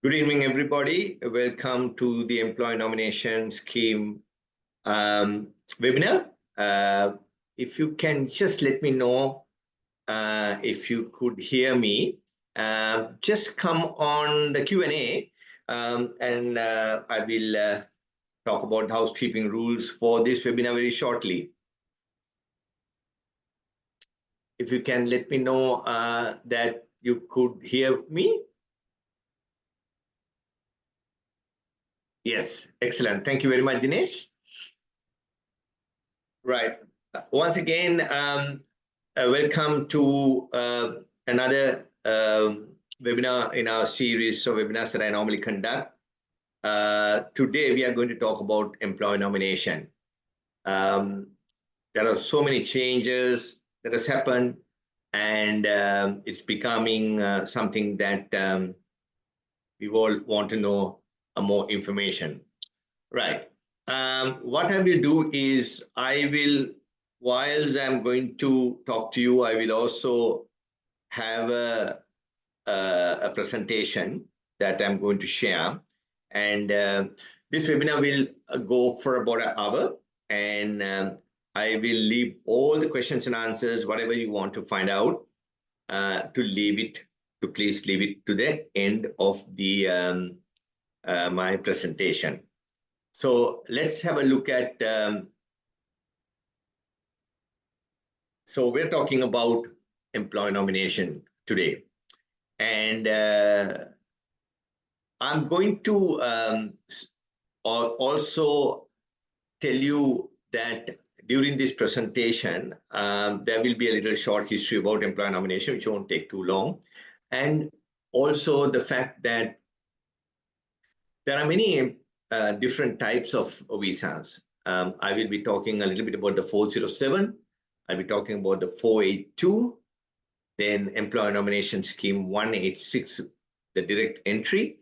Good evening, everybody. Welcome to the Employee Nomination Scheme webinar. If you can just let me know if you could hear me, just come on the Q&A and I will talk about housekeeping rules for this webinar very shortly. If you can let me know that you could hear me. Yes, excellent. Thank you very much, Dinesh. Right. Once again, welcome to another webinar in our series of webinars that I normally conduct. Today, we are going to talk about employee nomination. There are so many changes that has happened, and it's becoming something that we all want to know more information. Right. What I will do is whilst I'm going to talk to you, I will also have a presentation that I'm going to share. And this webinar will go for about an hour. And I will leave all the questions and answers, whatever you want to find out, please leave it to the end of the my presentation. So let's have a look at, so we're talking about employee nomination today. And I'm going to also tell you that during this presentation, there will be a little short history about employee nomination, which won't take too long. And also the fact that there are many different types of visas. I will be talking a little bit about the 407. I'll be talking about the 482, then Employee Nomination Scheme 186, the direct entry,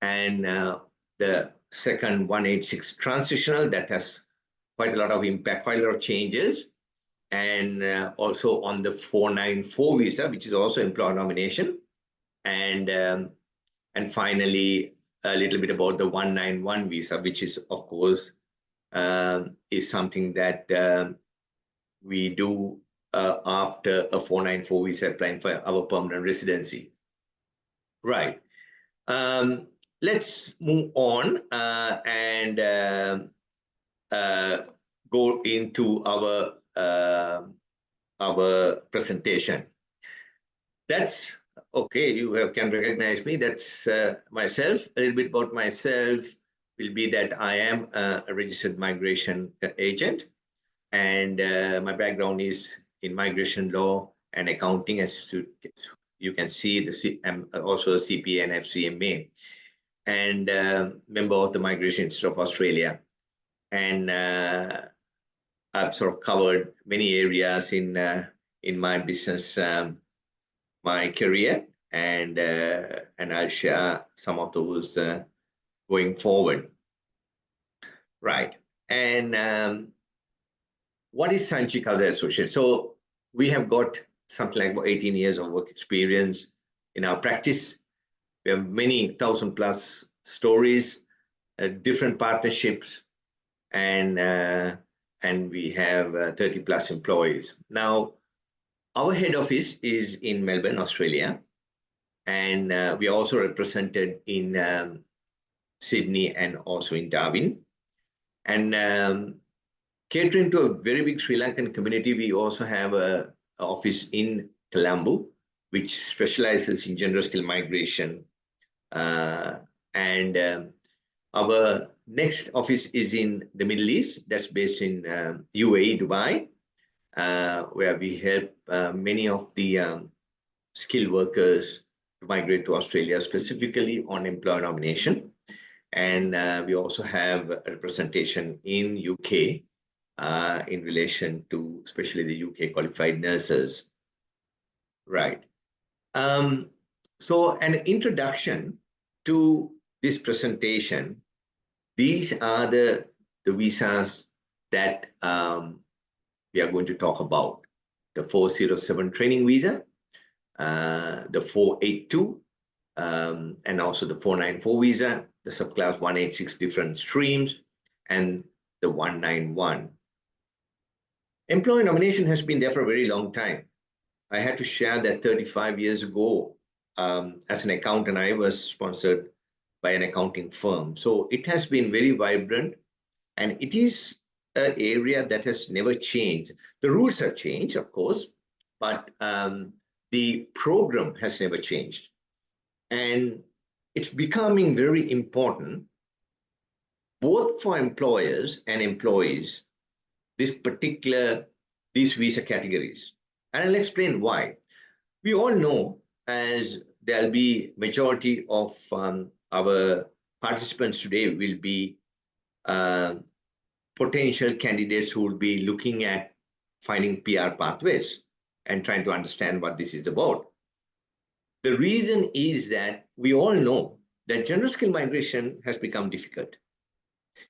and the second 186 transitional that has quite a lot of impact, quite a lot of changes, and also on the 494 visa, which is also employee nomination, and finally a little bit about the 191 visa, which is of course is something that we do after a 494 visa applying for our permanent residency. Right. Let's move on and go into our presentation. That's okay. You can recognize me. That's myself. A little bit about myself will be that I am a registered migration agent, and my background is in migration law and accounting. As you can see, I'm also a CPA and FCMA, and member of the Migration Institute of Australia. And I've sort of covered many areas in my business, my career, and I'll share some of those going forward. Right. And what is Sanchi Culture Associate? So we have got something like about 18 years of work experience in our practice. We have many 1,000+ stories, different partnerships, and we have 30+ employees. Now, our head office is in Melbourne, Australia, and we are also represented in Sydney and also in Darwin. And catering to a very big Sri Lankan community, we also have an office in Colombo, which specializes in general skill migration. And our next office is in the Middle East, that's based in UAE, Dubai, where we help many of the skilled workers to migrate to Australia, specifically on employer nomination. And we also have a representation in UK in relation to especially the UK qualified nurses. Right. So an introduction to this presentation. These are the visas that we are going to talk about. The 407 training visa, the 482, and also the 494 visa, the subclass 186 different streams, and the 191. Employee nomination has been there for a very long time. I had to share that 35 years ago, as an accountant, I was sponsored by an accounting firm. So it has been very vibrant, and it is an area that has never changed. The rules have changed, of course, but the program has never changed. And it's becoming very important, both for employers and employees, these visa categories. And I'll explain why. We all know, as there'll be majority of our participants today will be potential candidates who will be looking at finding PR pathways and trying to understand what this is about. The reason is that we all know that general skill migration has become difficult.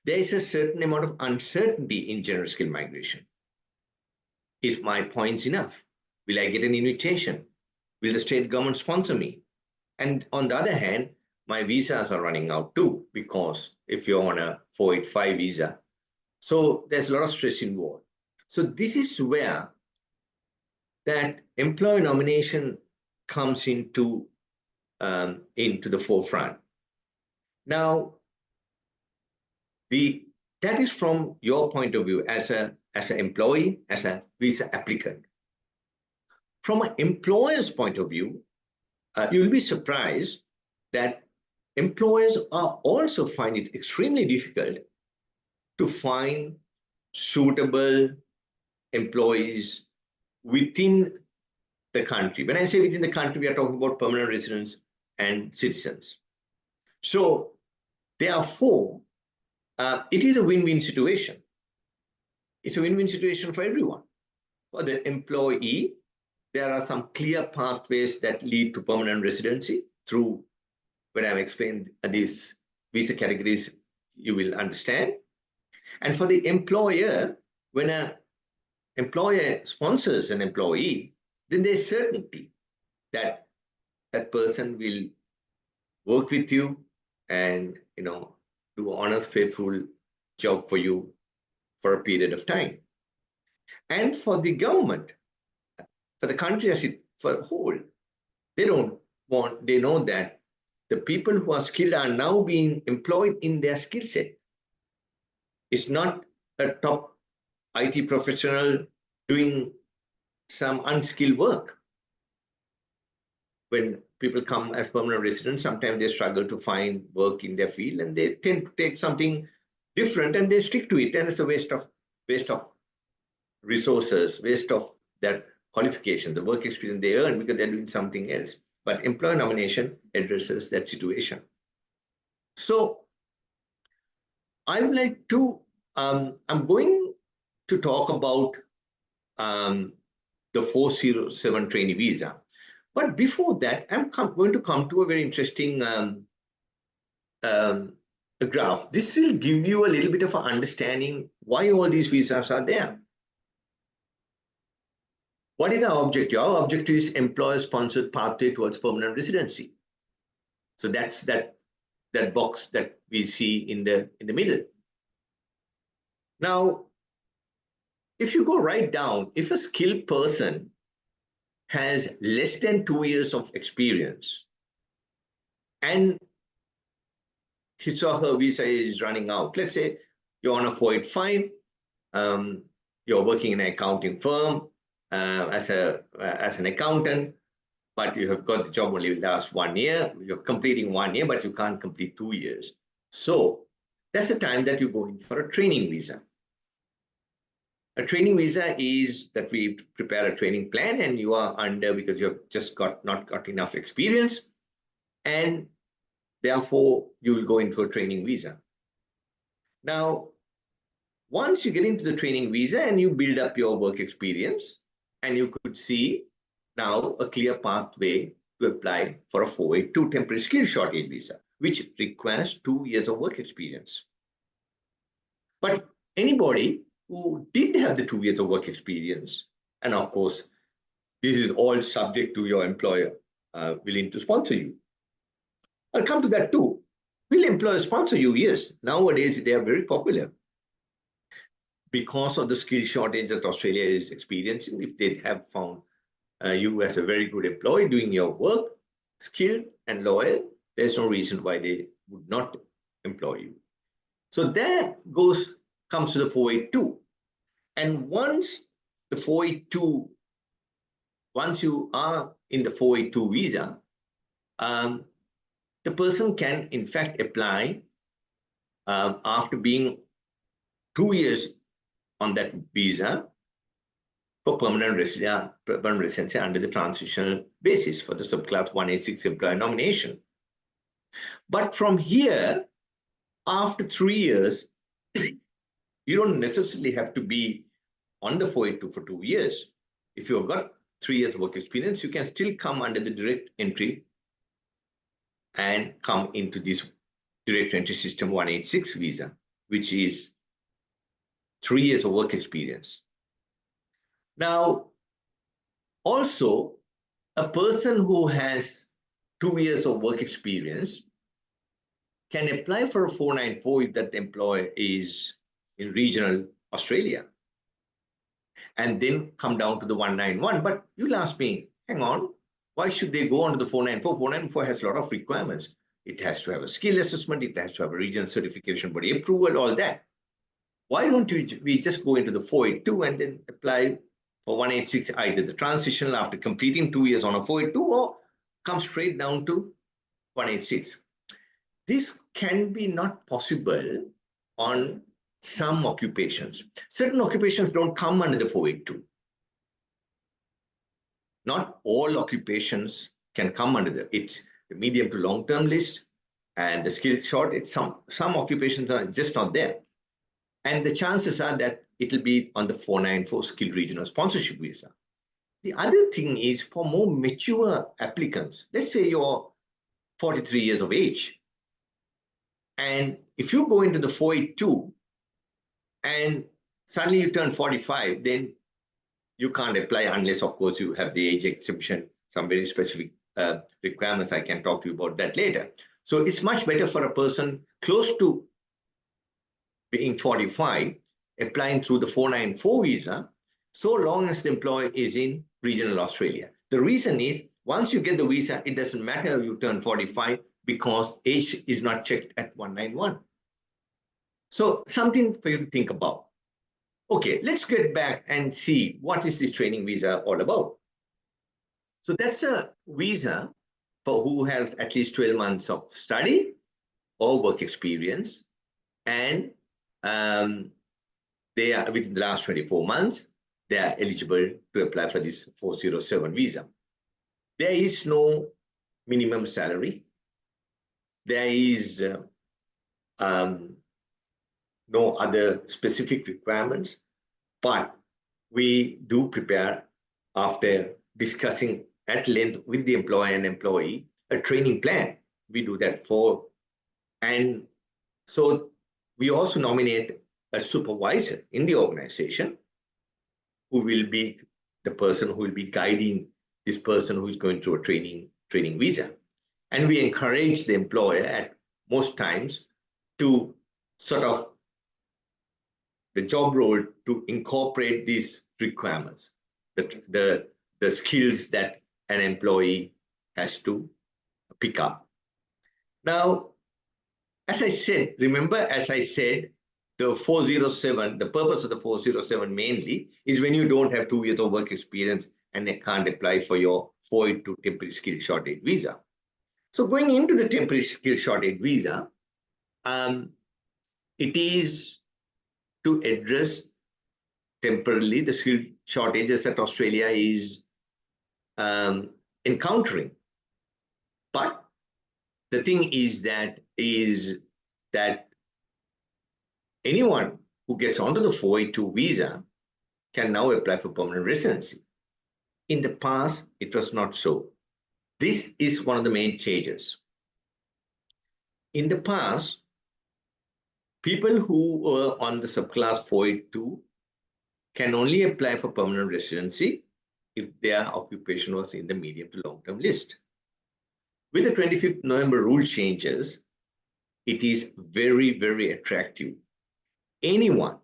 There is a certain amount of uncertainty in general skill migration. Is my points enough? Will I get an invitation? Will the state government sponsor me? And on the other hand, my visas are running out too, because if you're on a 485 visa, so there's a lot of stress involved. So this is where that employer nomination comes into the forefront. Now, that is from your point of view as an employee, as a visa applicant. From an employer's point of view, you'll be surprised that employers are also find it extremely difficult to find suitable employees within the country. When I say within the country, we are talking about permanent residents and citizens. So therefore, it is a win-win situation. It's a win-win situation for everyone. For the employee, there are some clear pathways that lead to permanent residency through, when I've explained these visa categories, you will understand. And for the employer, when an employer sponsors an employee, then there's certainty that that person will work with you and do an honest, faithful job for you for a period of time. And for the government, for the country as it for a whole, they know that the people who are skilled are now being employed in their skill set. It's not a top IT professional doing some unskilled work. When people come as permanent residents, sometimes they struggle to find work in their field, and they tend to take something different and they stick to it, and it's a waste of resources, waste of that qualification, the work experience they earn because they're doing something else. But employer nomination addresses that situation. So I would like to, I'm going to talk about the 407 trainee visa. But before that, I'm going to come to a very interesting graph. This will give you a little bit of an understanding why all these visas are there. What is our objective? Our objective is employer-sponsored pathway towards permanent residency. So that's that box that we see in the middle. Now, if you go right down, if a skilled person has less than 2 years of experience and his or her visa is running out, let's say you're on a 485, you're working in an accounting firm as an accountant, but you have got the job only last 1 year, you're completing 1 year, but you can't complete 2 years. So that's the time that you go in for a training visa. A training visa is that we prepare a training plan and you are under because you've just not got enough experience, and therefore you will go into a training visa. Now, once you get into the training visa and you build up your work experience, and you could see now a clear pathway to apply for a 482 temporary skill short-age visa, which requires 2 years of work experience. But anybody who did have the 2 years of work experience, and of course, this is all subject to your employer willing to sponsor you. I'll come to that too. Will employer sponsor you? Yes. Nowadays, they are very popular because of the skill shortage that Australia is experiencing. If they have found you as a very good employee doing your work, skilled and loyal, there's no reason why they would not employ you. So there comes to the 482. And once you are in the 482 visa, the person can in fact apply after being 2 years on that visa for permanent residency under the transitional basis for the subclass 186 employer nomination. But from here, after 3 years, you don't necessarily have to be on the 482 for 2 years. If you've got 3 years work experience, you can still come under the direct entry and come into this direct entry system 186 visa, which is 3 years of work experience. Now, also, a person who has 2 years of work experience can apply for a 494 if that employer is in regional Australia, and then come down to the 191. But you'll ask me, hang on, why should they go on to the 494? 494 has a lot of requirements. It has to have a skill assessment, it has to have a regional certification body approval, all that. Why don't we just go into the 482 and then apply for 186, either the transitional after completing 2 years on a 482 or come straight down to 186. This can be not possible on some occupations. Certain occupations don't come under the 482. Not all occupations can come under it's the medium to long-term list and the skill short. Some occupations are just not there. And the chances are that it'll be on the 494 skilled regional sponsorship visa. The other thing is for more mature applicants, let's say you're 43 years of age. And if you go into the 482 and suddenly you turn 45, then you can't apply unless, of course, you have the age exemption, some very specific requirements. I can talk to you about that later. So it's much better for a person close to being 45, applying through the 494 visa, so long as the employer is in regional Australia. The reason is, once you get the visa, it doesn't matter if you turn 45 because age is not checked at 191. So something for you to think about. Okay, let's get back and see what is this training visa all about. So that's a visa for who has at least 12 months of study or work experience, and they are within the last 24 months, they are eligible to apply for this 407 visa. There is no minimum salary. There is no other specific requirements, but we do prepare, after discussing at length with the employer and employee, a training plan. We do that and so we also nominate a supervisor in the organization who will be the person who will be guiding this person who is going through a training visa. And we encourage the employer at most times to sort of the job role to incorporate these requirements, the skills that an employee has to pick up. Now, as I said, remember, as I said, the 407, the purpose of the 407 mainly is when you don't have 2 years of work experience and they can't apply for your 482 temporary skill shortage visa. So going into the temporary skill shortage visa, it is to address temporarily the skill shortages that Australia is encountering. But the thing is that anyone who gets onto the 482 visa can now apply for permanent residency. In the past, it was not so. This is one of the main changes. In the past, people who were on the subclass 482 can only apply for permanent residency if their occupation was in the medium to long-term list. with the 25th November rule changes, it is very, very attractive. Anyone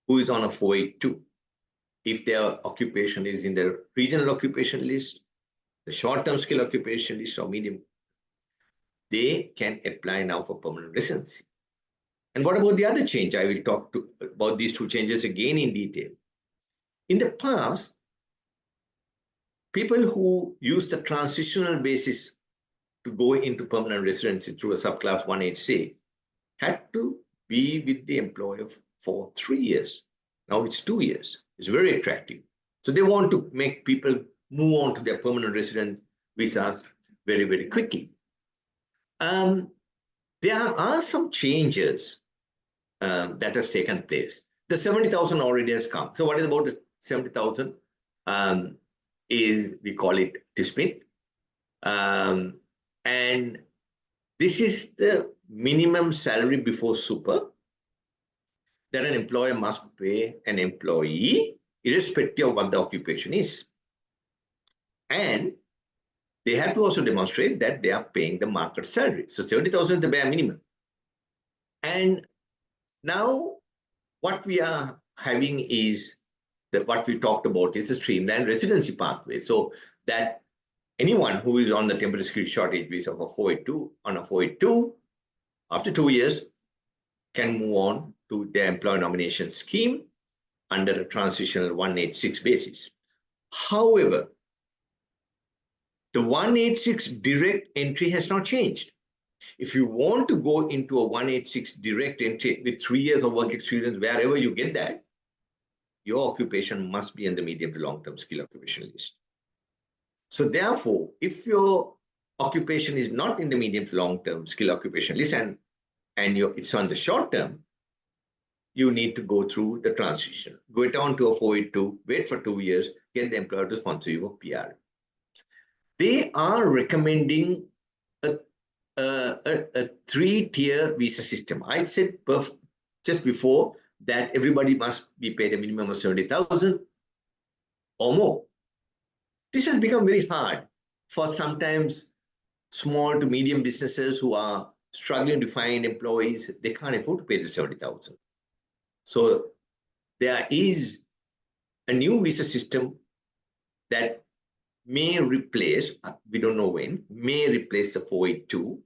who is on a 482, if their occupation is in the regional occupation list, the short-term skill occupation list, or medium, they can apply now for permanent residency. And what about the other change? I will talk about these two changes again in detail. In the past, people who use the transitional basis to go into permanent residency through a subclass 186 had to be with the employer for 3 years. Now it's 2 years. It's very attractive. So they want to make people move on to their permanent resident visas very, very quickly. There are some changes that has taken place. The 70,000 already has come. So what is about the 70,000? Is we call it TSMIT. And this is the minimum salary before super that an employer must pay an employee, irrespective of what the occupation is. And they have to also demonstrate that they are paying the market salary. So 70,000 is the bare minimum. And now what we are having is that what we talked about is a streamlined residency pathway. So that anyone who is on the temporary skill shortage visa for 482 on a 482, after 2 years, can move on to their employer nomination scheme under a transitional 186 basis. However, the 186 direct entry has not changed. If you want to go into a 186 direct entry with 3 years of work experience, wherever you get that, your occupation must be in the medium to long-term skill occupation list. So therefore, if your occupation is not in the medium to long-term skill occupation list and it's on the short term, you need to go through the transition. Go it on to a 482, wait for 2 years, get the employer to sponsor you for PR. They are recommending a 3-tier visa system. I said just before that everybody must be paid a minimum of 70,000 or more. This has become very hard for sometimes small to medium businesses who are struggling to find employees. They can't afford to pay the 70,000. So there is a new visa system that may replace, we don't know when, may replace the 482.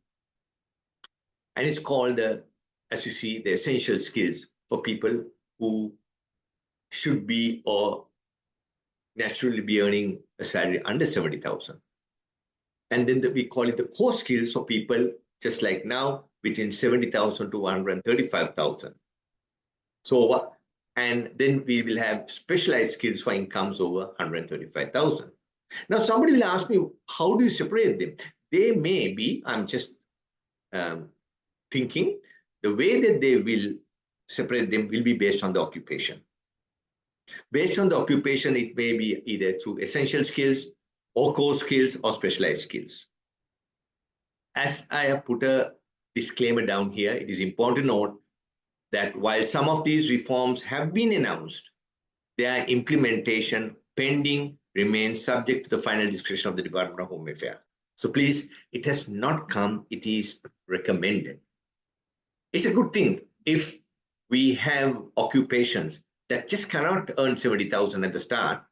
And it's called, as you see, the essential skills for people who should be or naturally be earning a salary under 70,000. And then we call it the core skills for people, just like now, between 70,000 to 135,000. So, and then we will have specialized skills for incomes over 135,000. Now, somebody will ask me, how do you separate them? They may be, I'm just thinking, the way that they will separate them will be based on the occupation. Based on the occupation, it may be either through essential skills or core skills or specialized skills. As I have put a disclaimer down here, it is important to note that while some of these reforms have been announced, their implementation pending remains subject to the final discretion of the Department of Home Affairs. So please, it has not come, it is recommended. It's a good thing if we have occupations that just cannot earn 70,000 at the start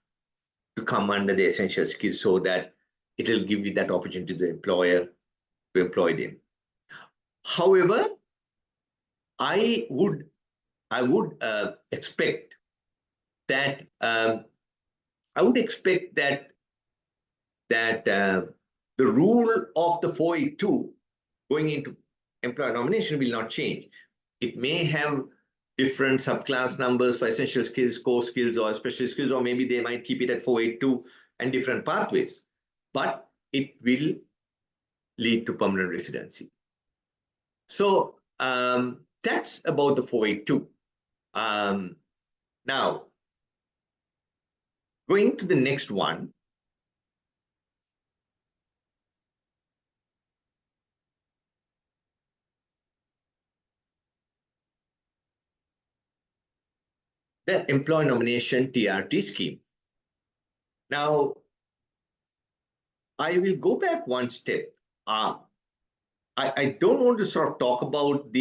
to come under the essential skills so that it will give you that opportunity to the employer to employ them. However, I would expect that the rule of the 482 going into employer nomination will not change. It may have different subclass numbers for essential skills, core skills, or special skills, or maybe they might keep it at 482 and different pathways, but it will lead to permanent residency. So that's about the 482. Now, going to the next one. The employee nomination TRT scheme. Now, I will go back one step I don't want to sort of talk about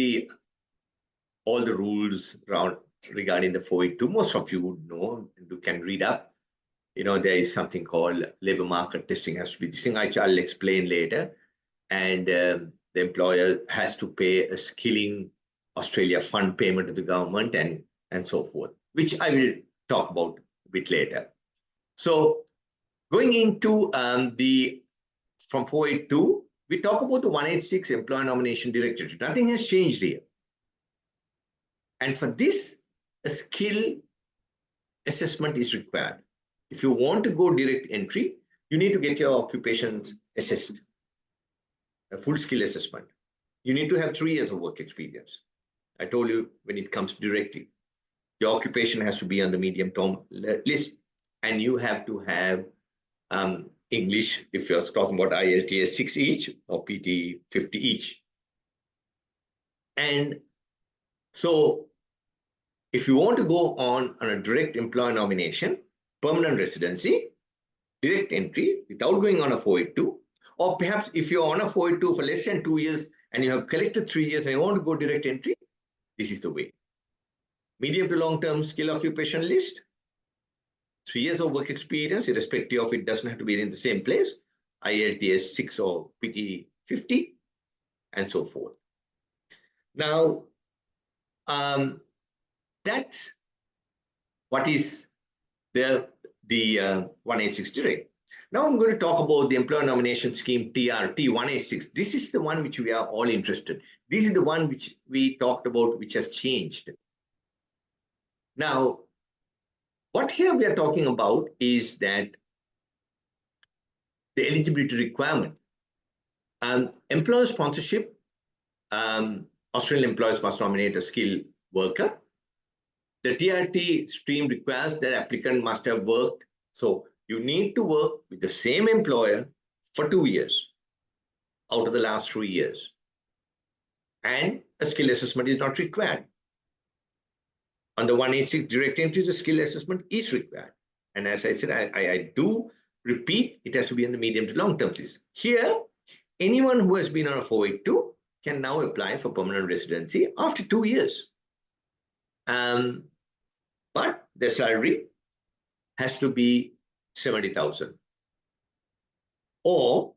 all the rules around regarding the 482. Most of you would know and you can read up. There is something called labor market testing has to be this thing, which I'll explain later. And the employer has to pay a Skilling Australia fund payment to the government and so forth, which I will talk about a bit later. So going into from 482, we talk about the 186 Employer Nomination Directorate. Nothing has changed here. And for this, a skill assessment is required. If you want to go direct entry, you need to get your occupations assessed, a full skill assessment. You need to have 3 years of work experience. I told you when it comes directly, your occupation has to be on the medium-term list, and you have to have English if you're talking about IELTS 6 each or PT 50 each. And so if you want to go on a direct employer nomination, permanent residency, direct entry without going on a 482, or perhaps if you're on a 482 for less than 2 years and you have collected 3 years and you want to go direct entry, this is the way. Medium to long-term skill occupation list, 3 years of work experience, irrespective of it doesn't have to be in the same place, IELTS 6 or PT 50, and so forth. Now, that's what is the 186 direct. Now I'm going to talk about the Employer Nomination Scheme TRT 186. This is the one which we are all interested. This is the one which we talked about, which has changed. Now, what here we are talking about is that the eligibility requirement. Employer sponsorship, Australian employers must nominate a skilled worker. The TRT stream requires that applicant must have worked. So you need to work with the same employer for 2 years out of the last 3 years. And a skill assessment is not required. On the 186 direct entry, the skill assessment is required. And as I said, I do repeat, it has to be in the medium to long-term list. Here, anyone who has been on a 482 can now apply for permanent residency after 2 years. But the salary has to be 70,000. Or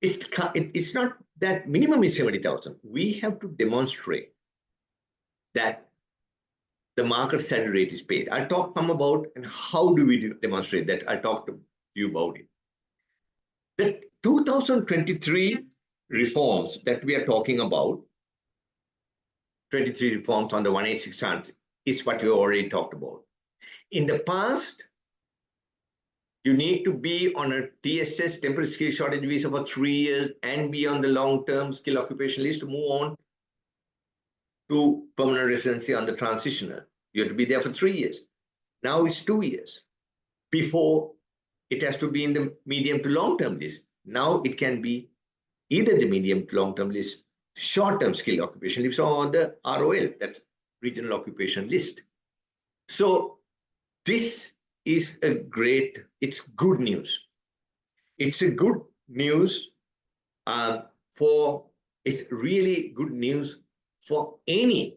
it's not that minimum is 70,000. We have to demonstrate that the market salary rate is paid. I'll talk some about and how do we demonstrate that. I'll talk to you about it. The 2023 reforms that we are talking about, 23 reforms on the 186 funds, is what we already talked about. In the past, you need to be on a TSS, temporary skill shortage visa, for 3 years and be on the long-term skill occupation list to move on to permanent residency on the transitional. You have to be there for 3 years. Now it's 2 years. Before, it has to be in the medium to long-term list. Now it can be either the medium to long-term list, short-term skill occupation list, or the ROL, that's regional occupation list. So this is it's good news. It's a good news it's really good news for any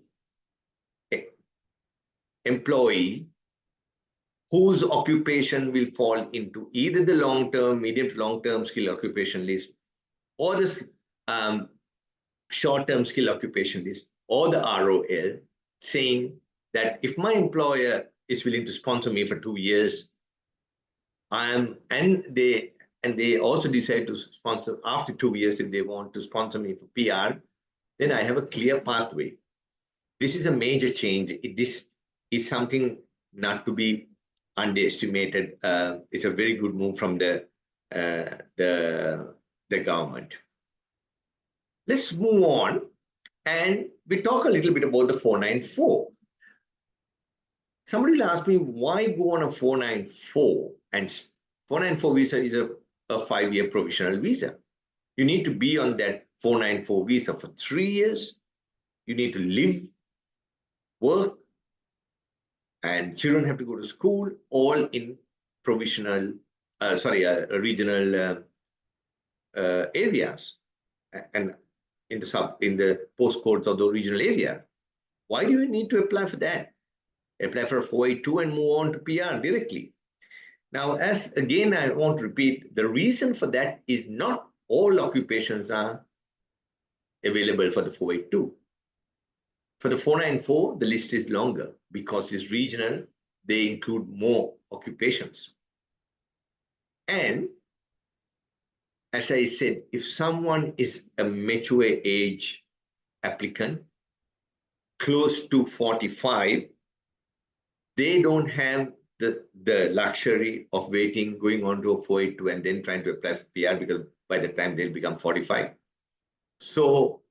employee whose occupation will fall into either the long-term, medium to long-term skill occupation list, or the short-term skill occupation list, or the ROL, saying that if my employer is willing to sponsor me for 2 years, and they also decide to sponsor after 2 years if they want to sponsor me for PR, then I have a clear pathway. This is a major change. This is something not to be underestimated. It's a very good move from the government. Let's move on, and we talk a little bit about the 494. Somebody will ask me, why go on a 494? And 494 visa is a 5-year provisional visa. You need to be on that 494 visa for 3 years. You need to live, work, and children have to go to school, all in provisional, regional areas. and in the postcodes of the regional area. Why do you need to apply for that? Apply for a 482 and move on to PR directly. Now, as again, I want to repeat, the reason for that is not all occupations are available for the 482. For the 494, the list is longer because it's regional, they include more occupations. And as I said, if someone is a mature age applicant, close to 45, they don't have the luxury of waiting, going on to a 482 and then trying to apply for PR, because by the time they'll become 45. So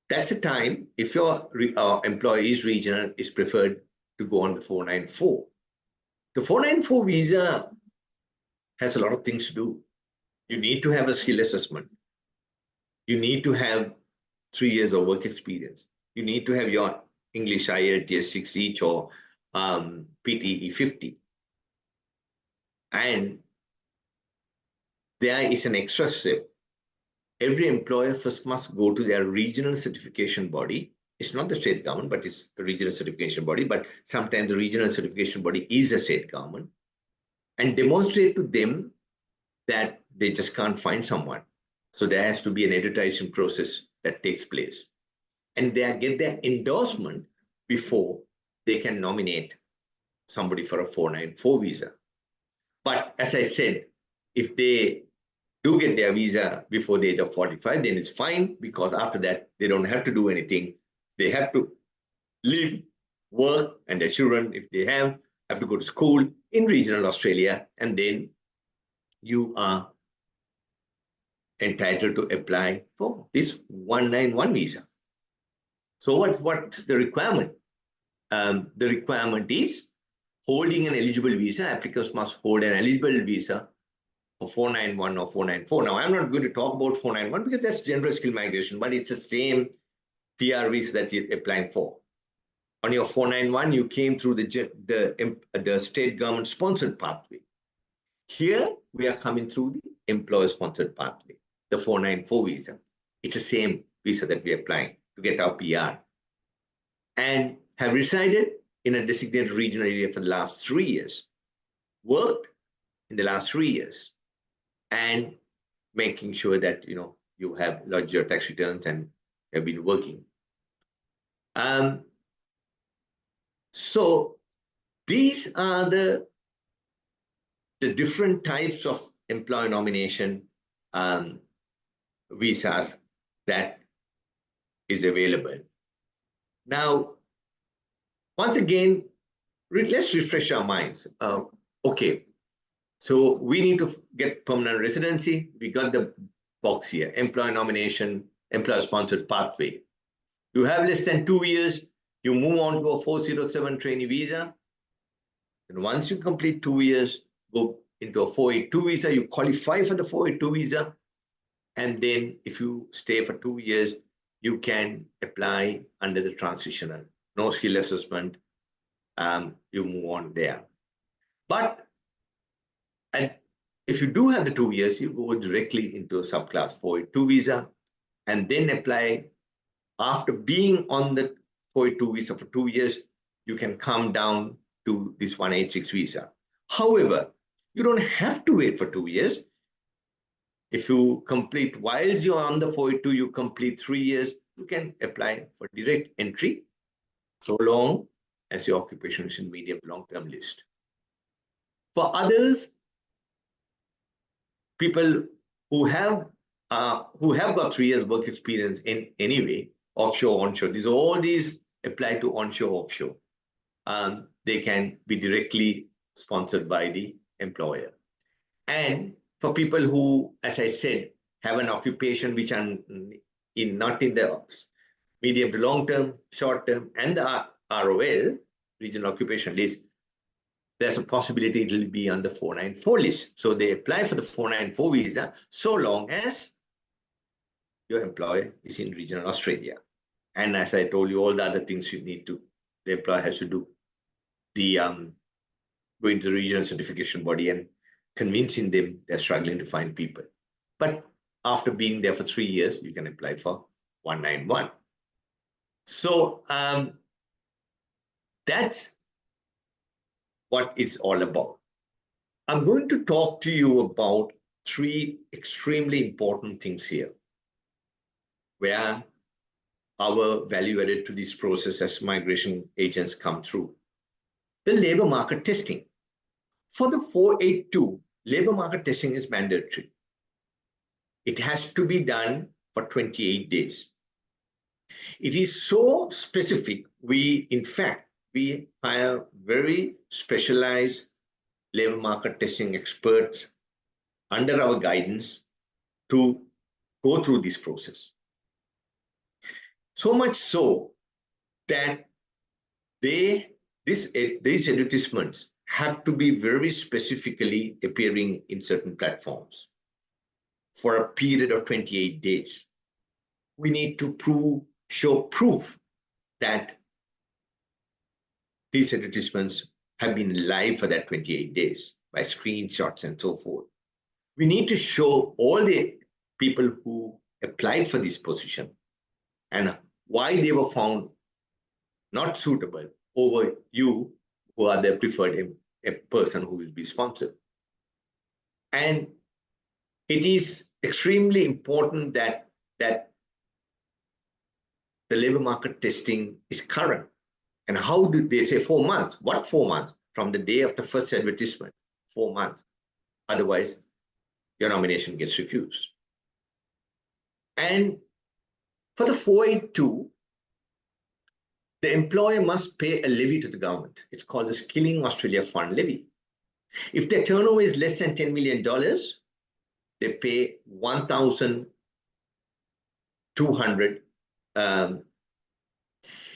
that's the time, if your employee is regional, is preferred to go on the 494. The 494 visa has a lot of things to do. You need to have a skill assessment. You need to have 3 years of work experience. You need to have your English IELTS 6 each or PTE 50. And there is an extra step. Every employer first must go to their regional certification body. It's not the state government, but it's a regional certification body. But sometimes the regional certification body is a state government, and demonstrate to them that they just can't find someone. So there has to be an advertising process that takes place. And they get their endorsement before they can nominate somebody for a 494 visa. But as I said, if they do get their visa before the age of 45, then it's fine, because after that, they don't have to do anything. They have to live, work, and their children, if they have to go to school in regional Australia, and then you are entitled to apply for this 191 visa. So what's the requirement? The requirement is holding an eligible visa. Applicants must hold an eligible visa for 491 or 494. Now, I'm not going to talk about 491 because that's general skill migration, but it's the same PR visa that you're applying for. On your 491, you came through the state government sponsored pathway. Here, we are coming through the employer sponsored pathway, the 494 visa. It's the same visa that we're applying to get our PR. And have resided in a designated regional area for the last 3 years, worked in the last 3 years, and making sure that you have lodged your tax returns and have been working. So these are the different types of employer nomination visas that is available. Now, once again, let's refresh our minds. Okay, so we need to get permanent residency. We got the box here, employer nomination, employer-sponsored pathway. You have less than 2 years, you move on to a 407 trainee visa. And once you complete 2 years, go into a 482 visa, you qualify for the 482 visa. And then if you stay for 2 years, you can apply under the transitional, no skill assessment, you move on there. But if you do have the 2 years, you go directly into a subclass 482 visa and then apply. After being on the 482 visa for 2 years, you can come down to this 186 visa. However, you don't have to wait for 2 years. If you complete, whilst you're on the 482, you complete 3 years, you can apply for direct entry so long as your occupation is in medium long-term list. For others, people who have got 3 years work experience in any way, offshore, onshore, all these apply to onshore, offshore. They can be directly sponsored by the employer. And for people who, as I said, have an occupation which are not in the medium to long term, short term, and the ROL, regional occupation list, there's a possibility it will be on the 494 list. So they apply for the 494 visa so long as your employer is in regional Australia. And as I told you, all the other things the employer has to do. Going to the regional certification body and convincing them they're struggling to find people. But after being there for 3 years, you can apply for 191. So that's what it's all about. I'm going to talk to you about 3 extremely important things here, where our value added to this process as migration agents come through. The labor market testing. For the 482, labor market testing is mandatory. It has to be done for 28 days. It is so specific, we hire very specialized labor market testing experts under our guidance to go through this process. So much so that these advertisements have to be very specifically appearing in certain platforms for a period of 28 days. We need to show proof that these advertisements have been live for that 28 days by screenshots and so forth. We need to show all the people who applied for this position and why they were found not suitable over you, who are the preferred person who will be sponsored. And it is extremely important that the labor market testing is current. And how do they say 4 months? What 4 months? From the day of the first advertisement, 4 months. Otherwise, your nomination gets refused. And for the 482, the employer must pay a levy to the government. It's called the Skilling Australia Fund levy. If their turnover is less than $10 million, they pay $1,200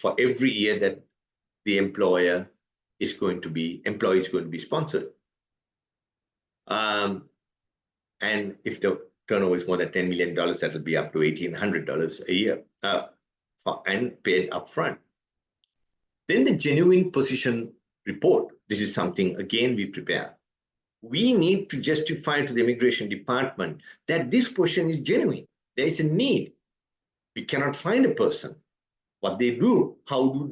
for every year that the employee is going to be sponsored. And if the turnover is more than $10 million, that will be up to $1,800 a year and paid upfront. Then the genuine position report. This is something, again, we prepare. We need to justify to the immigration department that this position is genuine. There is a need. We cannot find a person. What they do, how do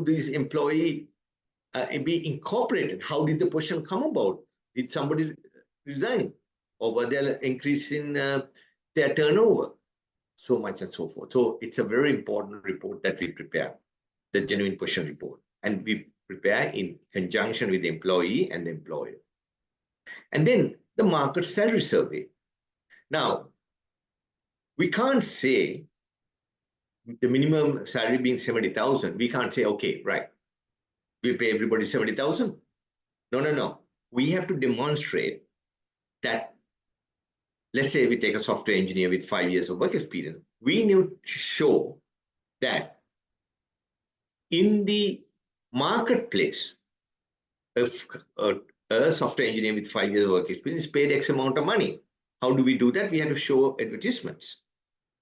these employees be incorporated? How did the position come about? Did somebody resign? Or were there increase in their turnover? So much and so forth. So it's a very important report that we prepare, the genuine position report. And we prepare in conjunction with the employee and the employer. And then the market salary survey. Now, we can't say the minimum salary being 70,000. We can't say, okay, right, we pay everybody 70,000. No. We have to demonstrate that, let's say we take a software engineer with 5 years of work experience. We need to show that in the marketplace, if a software engineer with 5 years of work experience is paid X amount of money. How do we do that? We have to show advertisements.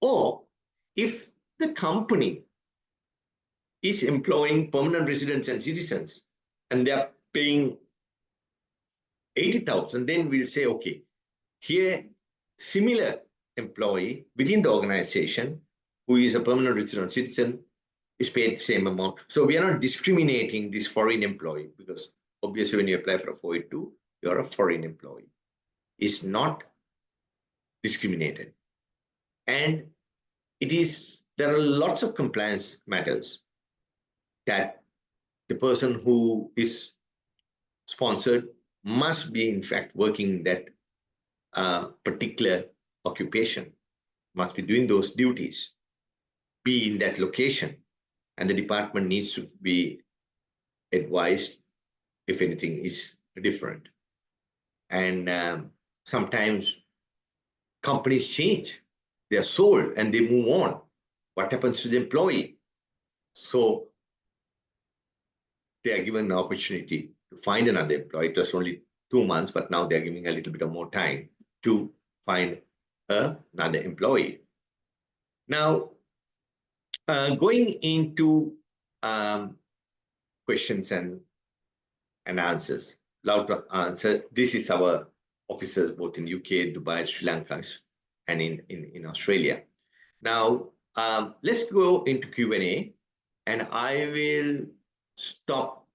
Or if the company is employing permanent residents and citizens and they're paying 80,000, then we'll say, okay, here, similar employee within the organization who is a permanent resident citizen is paid the same amount. So we are not discriminating this foreign employee, because obviously when you apply for a 482, you're a foreign employee. It's not discriminated. And there are lots of compliance matters that the person who is sponsored must be in fact working that particular occupation, must be doing those duties, be in that location, and the department needs to be advised if anything is different. And sometimes companies change, they are sold and they move on. What happens to the employee? So they are given an opportunity to find another employee. It was only 2 months, but now they're giving a little bit of more time to find another employee. Now, going into questions and answers, loud answer. This is our officers both in UK, Dubai, Sri Lanka, and in Australia. Now, let's go into Q&A, and I will stop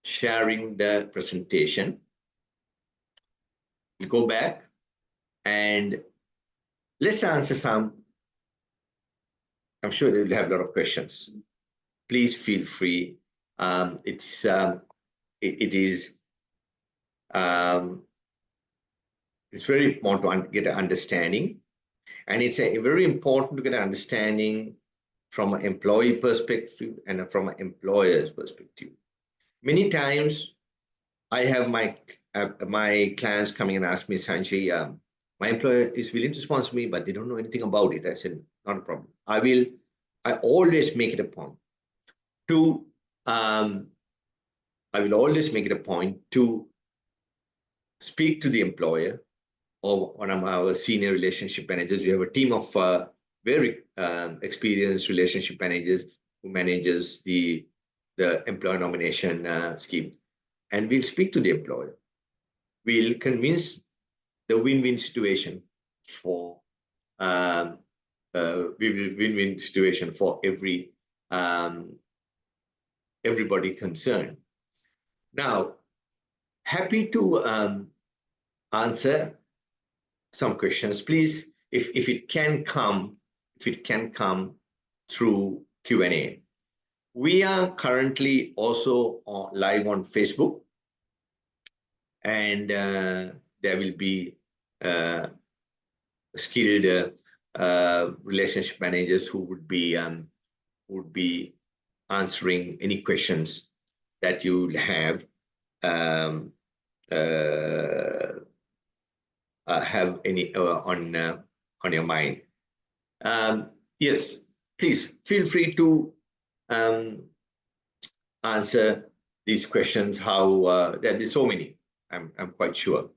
sharing the presentation. We'll go back and let's answer some. I'm sure you'll have a lot of questions. Please feel free. It is it's very important to get an understanding, and it's very important to get an understanding from an employee perspective and from an employer's perspective. Many times, I have my clients coming and ask me, Sanjay, my employer is willing to sponsor me, but they don't know anything about it. I said, not a problem. I always make it a point to, I will always make it a point to speak to the employer or one of our senior relationship managers. We have a team of very experienced relationship managers who manages the employer nomination scheme. And we'll speak to the employer. We'll convince the win-win situation for win-win situation for everybody concerned. Now, happy to answer some questions. Please, if it can come through Q&A. We are currently also live on Facebook, and there will be skilled relationship managers who would be answering any questions that you have any on your mind. Yes, please feel free to answer these questions. How there be so many, I'm quite sure.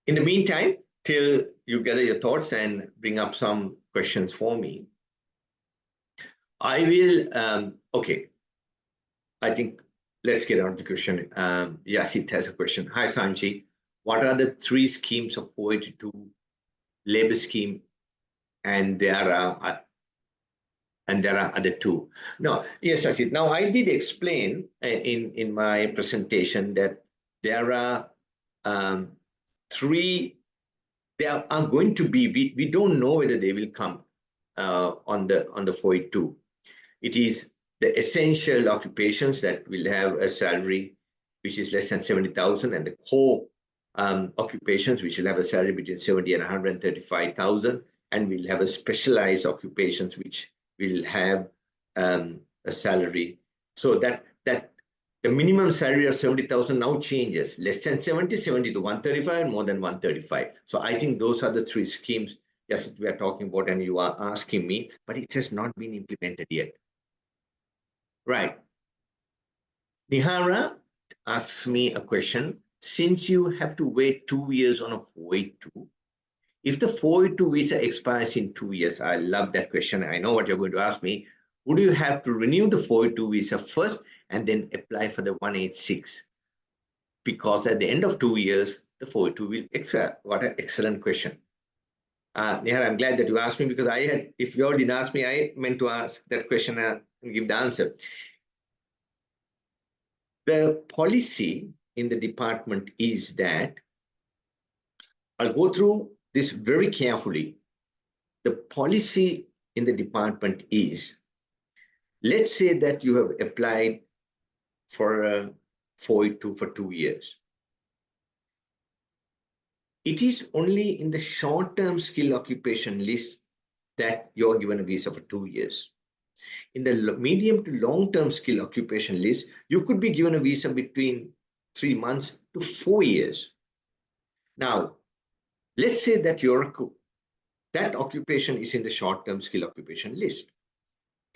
In the meantime, till you gather your thoughts and bring up some questions for me, I will. Okay, I think let's get on to the question. Yasit has a question. Hi, Sanjay. What are the 3 schemes of 482 labor scheme, and there are other 2? No, yes, Yasit. Now I did explain in my presentation that there are 3. There are going to be. We don't know whether they will come on the 482. It is the essential occupations that will have a salary which is less than 70,000, and the core occupations which will have a salary between 70 and 135,000, and we'll have a specialized occupations which will have a salary. So that the minimum salary of 70,000 now changes. Less than 70 to 135, and more than 135. So I think those are the 3 schemes, yes, we are talking about, and you are asking me, but it has not been implemented yet. Right. Nihara asks me a question. Since you have to wait 2 years on a 482, if the 482 visa expires in 2 years, I love that question. I know what you're going to ask me. Would you have to renew the 482 visa first and then apply for the 186? Because at the end of 2 years, the 482 will expire. What an excellent question. Nihar, I'm glad that you asked me, because if you didn't ask me, I meant to ask that question and give the answer. The policy in the department is that, I'll go through this very carefully. The policy in the department is, let's say that you have applied for a 482 for 2 years. It is only in the short-term skill occupation list that you're given a visa for 2 years. In the medium to long-term skill occupation list, you could be given a visa between 3 months to 4 years. Now, let's say that that occupation is in the short-term skill occupation list.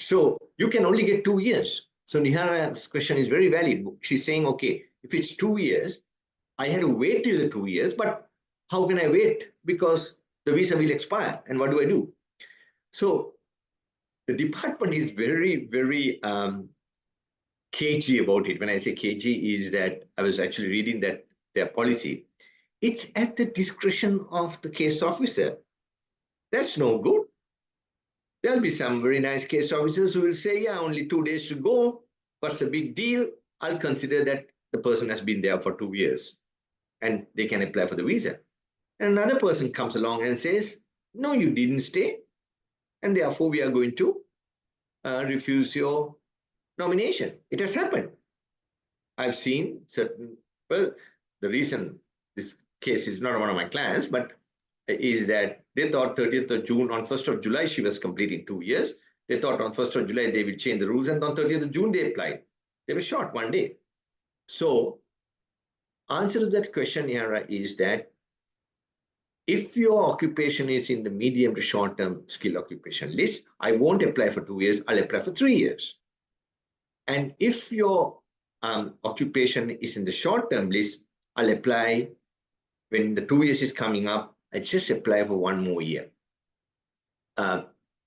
So you can only get 2 years. So Nihara's question is very valid. She's saying, okay, if it's 2 years, I had to wait till the 2 years, but how can I wait? Because the visa will expire, and what do I do? So the department is very, very cagey about it. When I say cagey, is that I was actually reading that their policy. it's at the discretion of the case officer. That's no good. There'll be some very nice case officers who will say, yeah, only 2 days to go. What's the big deal? I'll consider that the person has been there for 2 years and they can apply for the visa. And another person comes along and says, no, you didn't stay. And therefore, we are going to refuse your nomination. It has happened. I've seen certain, well, the reason this case is not one of my clients, but is that they thought 30th of June, on 1st of July, she was completing 2 years. They thought on 1st of July, they will change the rules. And on 30th of June, they applied. They were short 1 day. So answer to that question, Yara, is that if your occupation is in the medium to short-term skill occupation list, I won't apply for 2 years, I'll apply for 3 years. And if your occupation is in the short-term list, I'll apply when the 2 years is coming up, I just apply for 1 more year.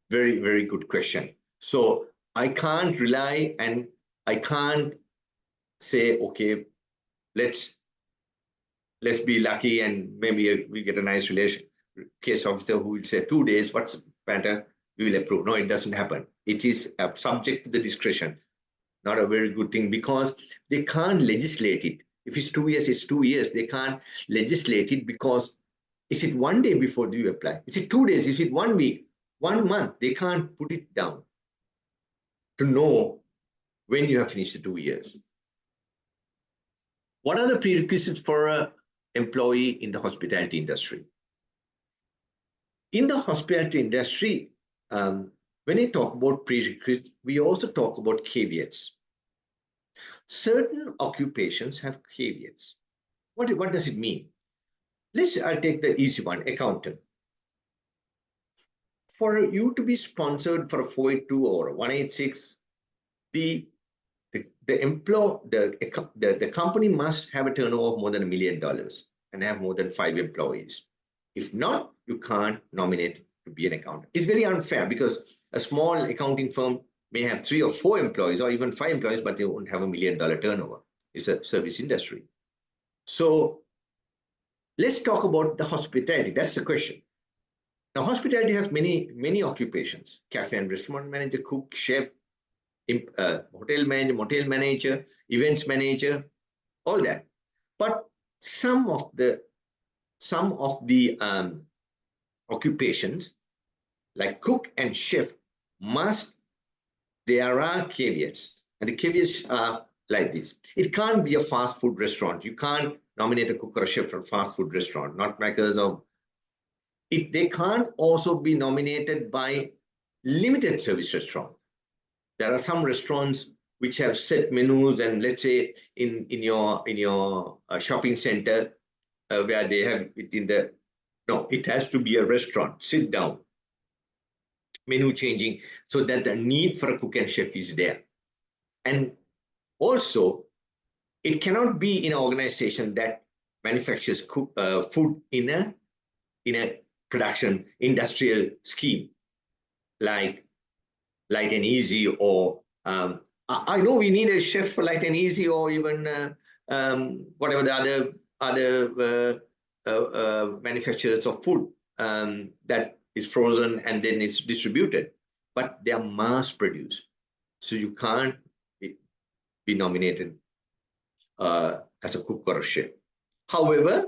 Very, very good question. So I can't rely and I can't say, okay, let's be lucky and maybe we get a nice case officer who will say 2 days, what's the matter? We will approve. No, it doesn't happen. It is subject to the discretion. Not a very good thing because they can't legislate it. If it's 2 years, it's 2 years. They can't legislate it because is it 1 day before do you apply? Is it 2 days? Is it 1 week? 1 month? They can't put it down to know when you have finished the 2 years. What are the prerequisites for an employee in the hospitality industry? In the hospitality industry, when I talk about prerequisites, we also talk about caveats. Certain occupations have caveats. What does it mean? I'll take the easy one, accountant. For you to be sponsored for a 482 or a 186, the company must have a turnover of more than $1 million and have more than 5 employees. If not, you can't nominate to be an accountant. It's very unfair because a small accounting firm may have 3 or 4 employees or even 5 employees, but they won't have $1 million turnover. It's a service industry. So let's talk about the hospitality. That's the question. Now, hospitality has many occupations: cafe and restaurant manager, cook, chef, hotel manager, motel manager, events manager, all that. But some of the occupations like cook and chef there are caveats, and the caveats are like this. It can't be a fast food restaurant. You can't nominate a cook or a chef for a fast food restaurant, not makers of it. They can't also be nominated by limited service restaurant. There are some restaurants which have set menus, and let's say in your shopping center where they have it it has to be a restaurant, sit down, menu changing, so that the need for a cook and chef is there. And also, it cannot be in an organization that manufactures food in a production industrial scheme like Light and Easy, or I know we need a chef for Light and Easy, or even whatever the other manufacturers of food that is frozen and then it's distributed, but they are mass produced, so you can't be nominated as a cook or a chef. However,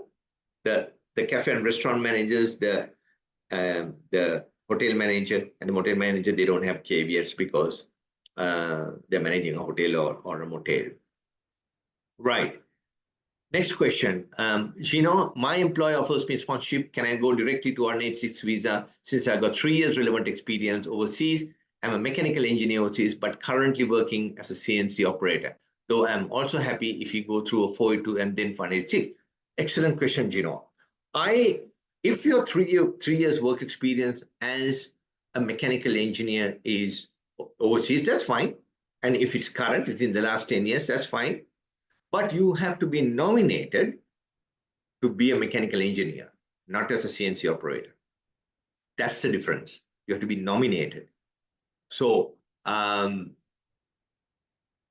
the cafe and restaurant managers, the hotel manager and the motel manager, they don't have caveats because they're managing a hotel or a motel. Right. Next question. Gino, my employer offers me sponsorship. Can I go directly to R86 visa since I got 3 years relevant experience overseas? I'm a mechanical engineer overseas, but currently working as a CNC operator. Though I'm also happy if you go through a 482 and then 186. Excellent question, Gino. If your 3 years work experience as a mechanical engineer is overseas, that's fine. And if it's current, it's in the last 10 years, that's fine. But you have to be nominated to be a mechanical engineer, not as a CNC operator. That's the difference. You have to be nominated. So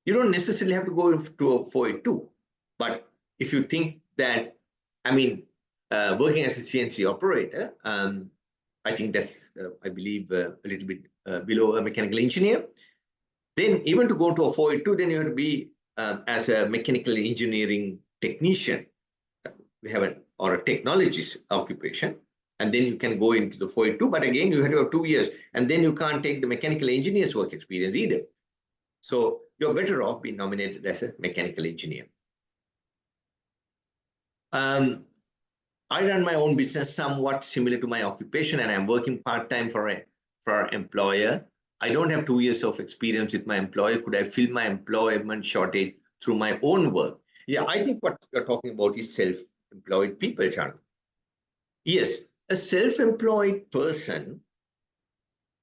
you don't necessarily have to go to a 482. But if you think that, I mean, working as a CNC operator. I think that's, I believe, a little bit below a mechanical engineer. Then even to go to a 482, then you have to be as a mechanical engineering technician. We have or a technologist occupation. And then you can go into the 482, but again, you have to have 2 years. And then you can't take the mechanical engineer's work experience either. So you're better off being nominated as a mechanical engineer. I run my own business somewhat similar to my occupation, and I'm working part-time for an employer. I don't have 2 years of experience with my employer. Could I fill my employment shortage through my own work? Yeah, I think what you're talking about is self-employed people, Chan. Yes, a self-employed person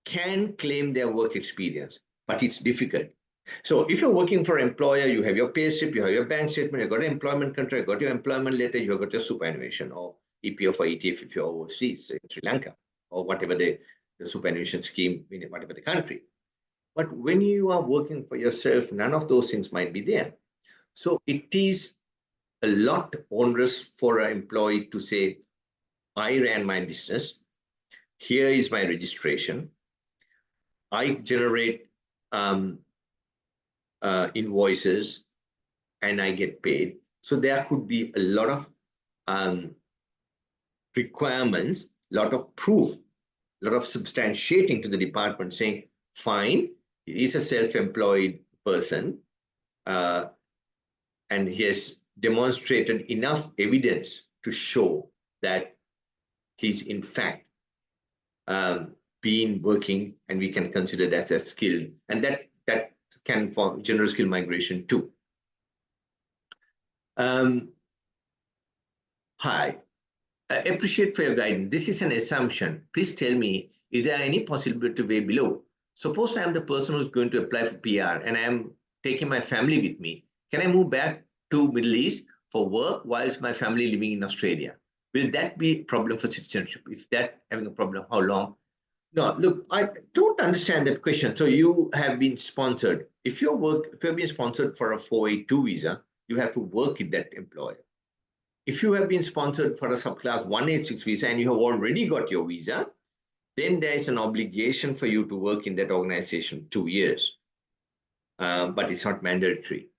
can claim their work experience, but it's difficult. So if you're working for an employer, you have your pay slip, you have your bank statement, you've got an employment contract, you've got your employment letter, you've got your superannuation or EPF or ETF if you're overseas in Sri Lanka or whatever the superannuation scheme in whatever the country. But when you are working for yourself, none of those things might be there. So it is a lot onerous for an employee to say, I ran my business, here is my registration, I generate invoices and I get paid. So there could be a lot of requirements, a lot of proof, a lot of substantiating to the department saying, fine, he is a self-employed person and he has demonstrated enough evidence to show that he's in fact been working, and we can consider that as skill, and that can form general skill migration too. Hi, I appreciate for your guidance. This is an assumption. Please tell me, is there any possibility way below? Suppose I am the person who's going to apply for PR and I am taking my family with me. Can I move back to Middle East for work whilst my family living in Australia? Will that be a problem for citizenship? If that having a problem, how long? No, look, I don't understand that question. So you have been sponsored. If you have been sponsored for a 482 visa, you have to work with that employer. If you have been sponsored for a subclass 186 visa and you have already got your visa, then there is an obligation for you to work in that organization 2 years. But it's not mandatory.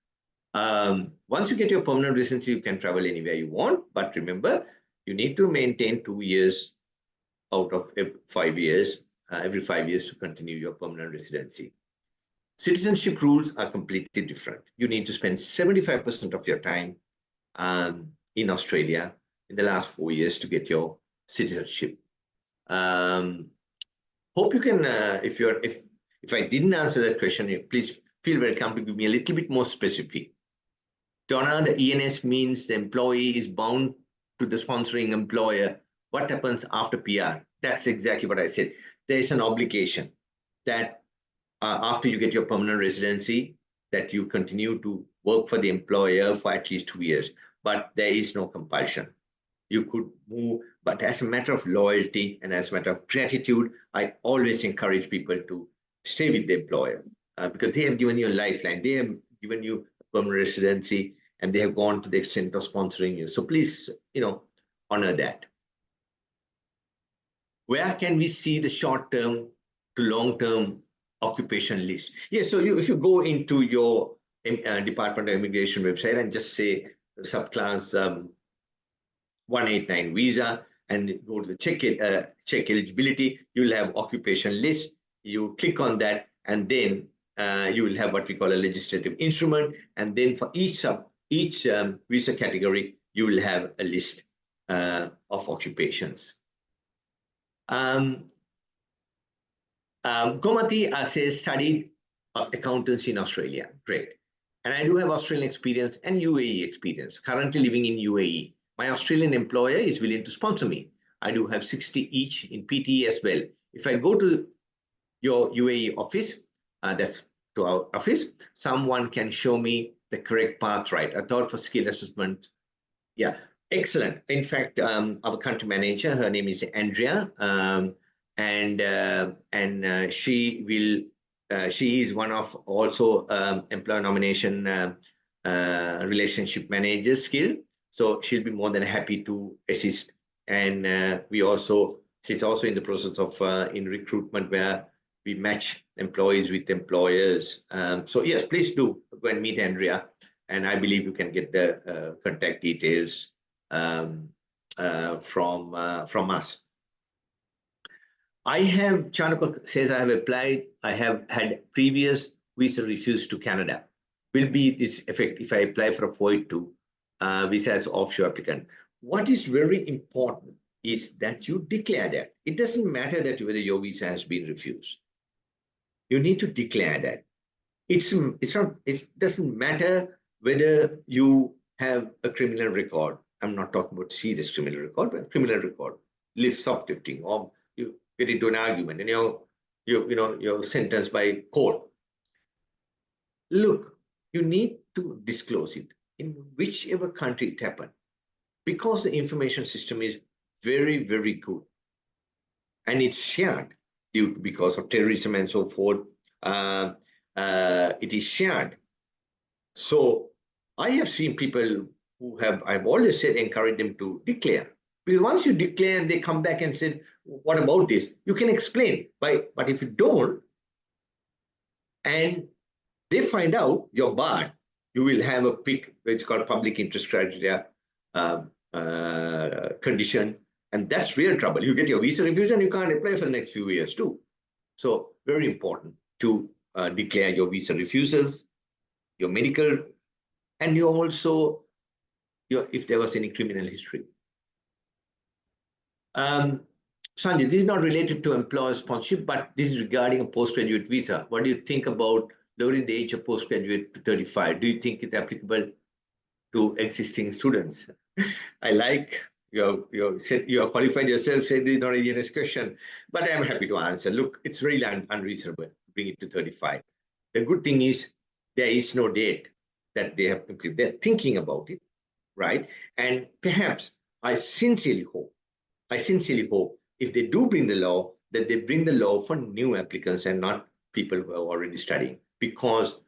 Once you get your permanent residency, you can travel anywhere you want. But remember, you need to maintain 2 years out of 5 years, every 5 years to continue your permanent residency. Citizenship rules are completely different. You need to spend 75% of your time in Australia in the last 4 years to get your citizenship. Hope you can, if I didn't answer that question, please feel welcome to give me a little bit more specific. Donna, the ENS means the employee is bound to the sponsoring employer. What happens after PR? That's exactly what I said. There is an obligation that after you get your permanent residency, that you continue to work for the employer for at least 2 years. But there is no compulsion. You could move, but as a matter of loyalty and as a matter of gratitude, I always encourage people to stay with the employer because they have given you a lifeline. They have given you a permanent residency and they have gone to the extent of sponsoring you. So please, honor that. Where can we see the short-term to long-term occupation list? Yes, so if you go into your Department of Immigration website and just say subclass 189 visa and go to the check eligibility, you will have occupation list. You click on that and then you will have what we call a legislative instrument. And then for each visa category, you will have a list of occupations. Gomati says studied accountancy in Australia. Great. And I do have Australian experience and UAE experience, currently living in UAE. My Australian employer is willing to sponsor me. I do have 60 each in PTE as well. If I go to your UAE office, that's to our office, someone can show me the correct path, right? I thought for skill assessment. Yeah, excellent. In fact, our country manager, her name is Andrea, and she is one of also employer nomination relationship manager skill. So she'll be more than happy to assist And she's also in the process of in recruitment where we match employees with employers. So yes, please do go and meet Andrea, and I believe you can get the contact details from us. Chanukka says, I have applied, I have had previous visa refused to Canada. Will be this effect if I apply for a FOI2 visa as offshore applicant? What is very important is that you declare that. It doesn't matter that whether your visa has been refused. You need to declare that. It doesn't matter whether you have a criminal record. I'm not talking about serious criminal record, but criminal record, shoplifting, or you get into an argument and you're sentenced by court. Look, you need to disclose it in whichever country it happened, because the information system is very, very good, and it's shared because of terrorism and so forth. It is shared. So I have seen people I've always said, encourage them to declare. Because once you declare and they come back and say, what about this? You can explain. But if you don't, and they find out you're barred, you will have a PIC, which is called public interest criteria condition. And that's real trouble. You get your visa refused and you can't apply for the next few years too. So very important to declare your visa refusals, your medical, and you also, if there was any criminal history. Sanjay, this is not related to employer sponsorship, but this is regarding a postgraduate visa. What do you think about lowering the age of postgraduate to 35? Do you think it's applicable to existing students? I like you are qualified yourself, say this is not a serious question, but I'm happy to answer. Look, it's really unreasonable to bring it to 35. The good thing is there is no date that they have completed. They're thinking about it, right? And perhaps I sincerely hope if they do bring the law, that they bring the law for new applicants and not people who are already studying, because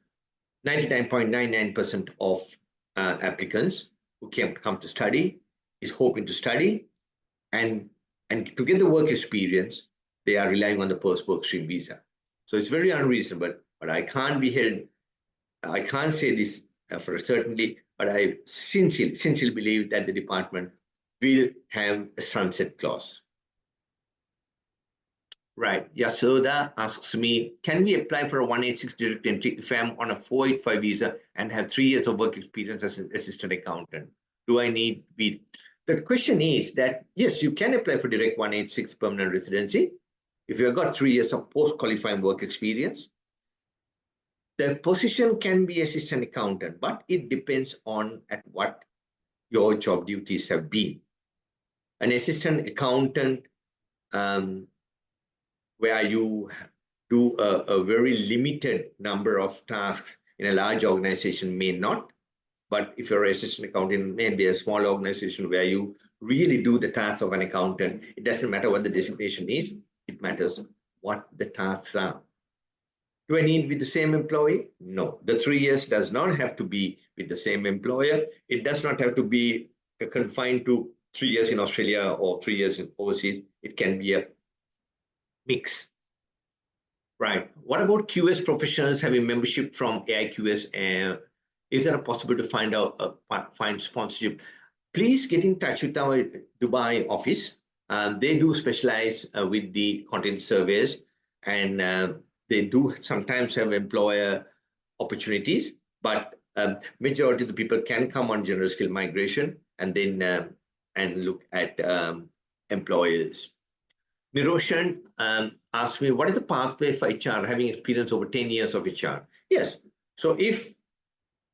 99.99% of applicants who come to study is hoping to study, and to get the work experience, they are relying on the post-work stream visa. So it's very unreasonable, but I can't say this for certainty, but I sincerely believe that the department will have a sunset clause. Right. Yasoda asks me, can we apply for a 186 direct entry if I'm on a 485 visa and have 3 years of work experience as an assistant accountant? Do I need visa? The question is that, yes, you can apply for direct 186 permanent residency if you've got 3 years of post-qualifying work experience. The position can be assistant accountant, but it depends on at what your job duties have been. An assistant accountant, where you do a very limited number of tasks in a large organization, may not. But if you're an assistant accountant, maybe a small organization where you really do the tasks of an accountant, it doesn't matter what the designation is, it matters what the tasks are. Do I need with the same employee? No. The 3 years does not have to be with the same employer. It does not have to be confined to 3 years in Australia or 3 years in overseas. It can be a mix. Right. What about QS professionals having membership from AIQS? Is there a possibility to find sponsorship? Please get in touch with our Dubai office. They do specialize with the content surveys, and they do sometimes have employer opportunities, but majority of the people can come on general skill migration and then and look at employers. Niroshan asked me, what is the pathway for HR having experience over 10 years of HR? Yes. So if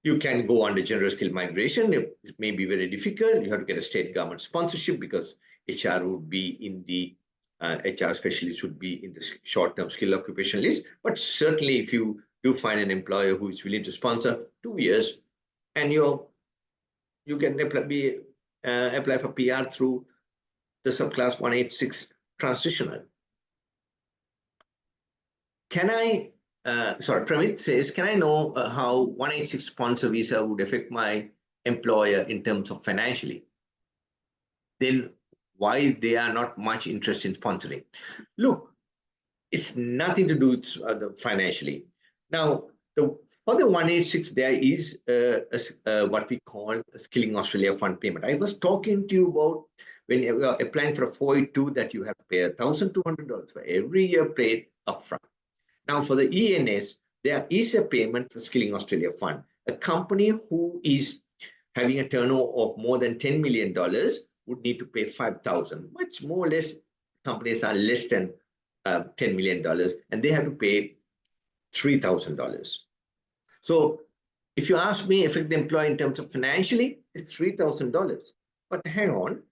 you can go under general skill migration, it may be very difficult. You have to get a state government sponsorship because HR would be in the HR specialist would be in the short-term skill occupation list. But certainly if you do find an employer who is willing to sponsor 2 years, and you can apply for PR through the subclass 186 transitional. Can I, Pramit says, can I know how 186 sponsor visa would affect my employer in terms of financially? Then why they are not much interested in sponsoring. Look, it's nothing to do with financially. Now, for the 186, there is what we call a Skilling Australia Fund payment. I was talking to you about when you are applying for a 482 that you have to pay $1,200 for every year paid upfront. Now, for the ENS, there is a payment for Skilling Australia Fund. A company who is having a turnover of more than $10 million would need to pay $5,000. Much more or less, companies are less than $10 million, and they have to pay $3,000. So if you ask me, affect the employee in terms of financially, it's $3,000. But hang on,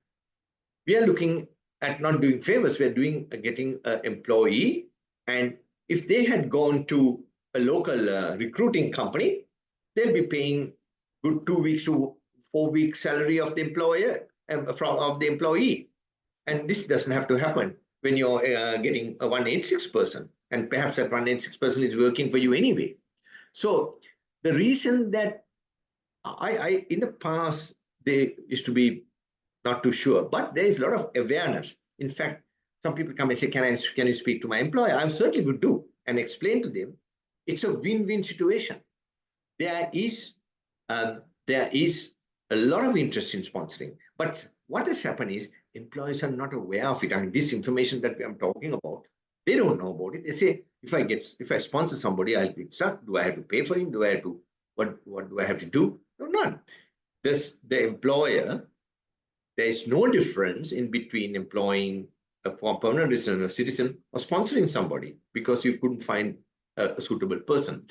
we are looking at not doing favors. We are getting an employee, and if they had gone to a local recruiting company, they'll be paying good 2 weeks to 4 weeks salary of the employer of the employee, and this doesn't have to happen when you're getting a 186 person, and perhaps that 186 person is working for you anyway. So the reason that I in the past, they used to be not too sure, but there is a lot of awareness. In fact, some people come and say, can you speak to my employer? I certainly would do and explain to them. It's a win-win situation. There is a lot of interest in sponsoring, but what has happened is employees are not aware of it. I mean, this information that I'm talking about, they don't know about it. They say, if I sponsor somebody, I'll get stuck. Do I have to pay for him? Do I have to, what do I have to do? No, none. The employer, there is no difference in between employing a permanent resident or citizen or sponsoring somebody because you couldn't find a suitable person.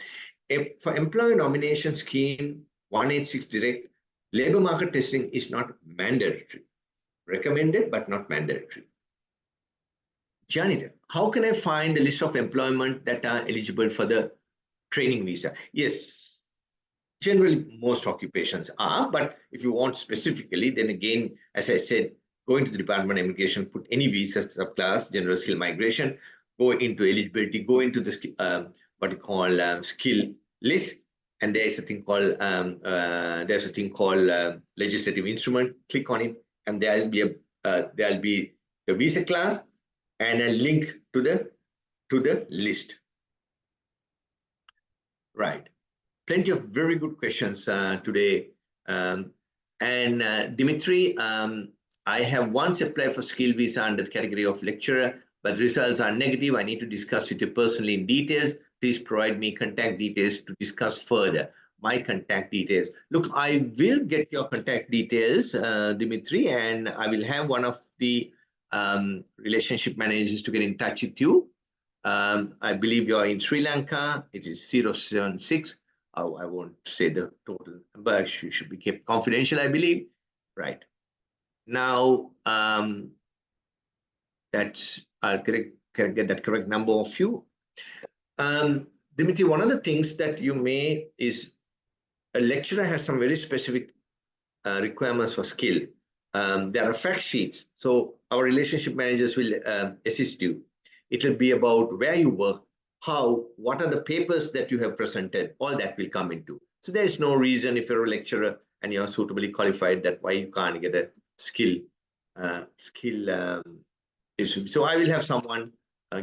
For employer nomination scheme 186 direct, labor market testing is not mandatory. Recommended, but not mandatory. Janita, how can I find the list of employment that are eligible for the training visa? Yes, generally most occupations are, but if you want specifically, then again, as I said, go into the Department of Immigration, put any visa subclass, general skill migration, go into eligibility, go into the what you call skill list, and there's a thing called legislative instrument. Click on it, and there'll be the visa class and a link to the list. Right. Plenty of very good questions today. Dimitri, I have once applied for skill visa under the category of lecturer, but results are negative. I need to discuss it personally in details. Please provide me contact details to discuss further. My contact details. Look, I will get your contact details, Dimitri, and I will have one of the relationship managers to get in touch with you. I believe you're in Sri Lanka. It is 076. Oh, I won't say the total number. It should be kept confidential, I believe. Right. Now, that's I'll get that correct number of you. Dimitri, one of the things that you may is a lecturer has some very specific requirements for skill. There are fact sheets. So our relationship managers will assist you. It will be about where you work, what are the papers that you have presented, all that will come into. So there is no reason if you're a lecturer and you're suitably qualified that why you can't get a skill. So I will have someone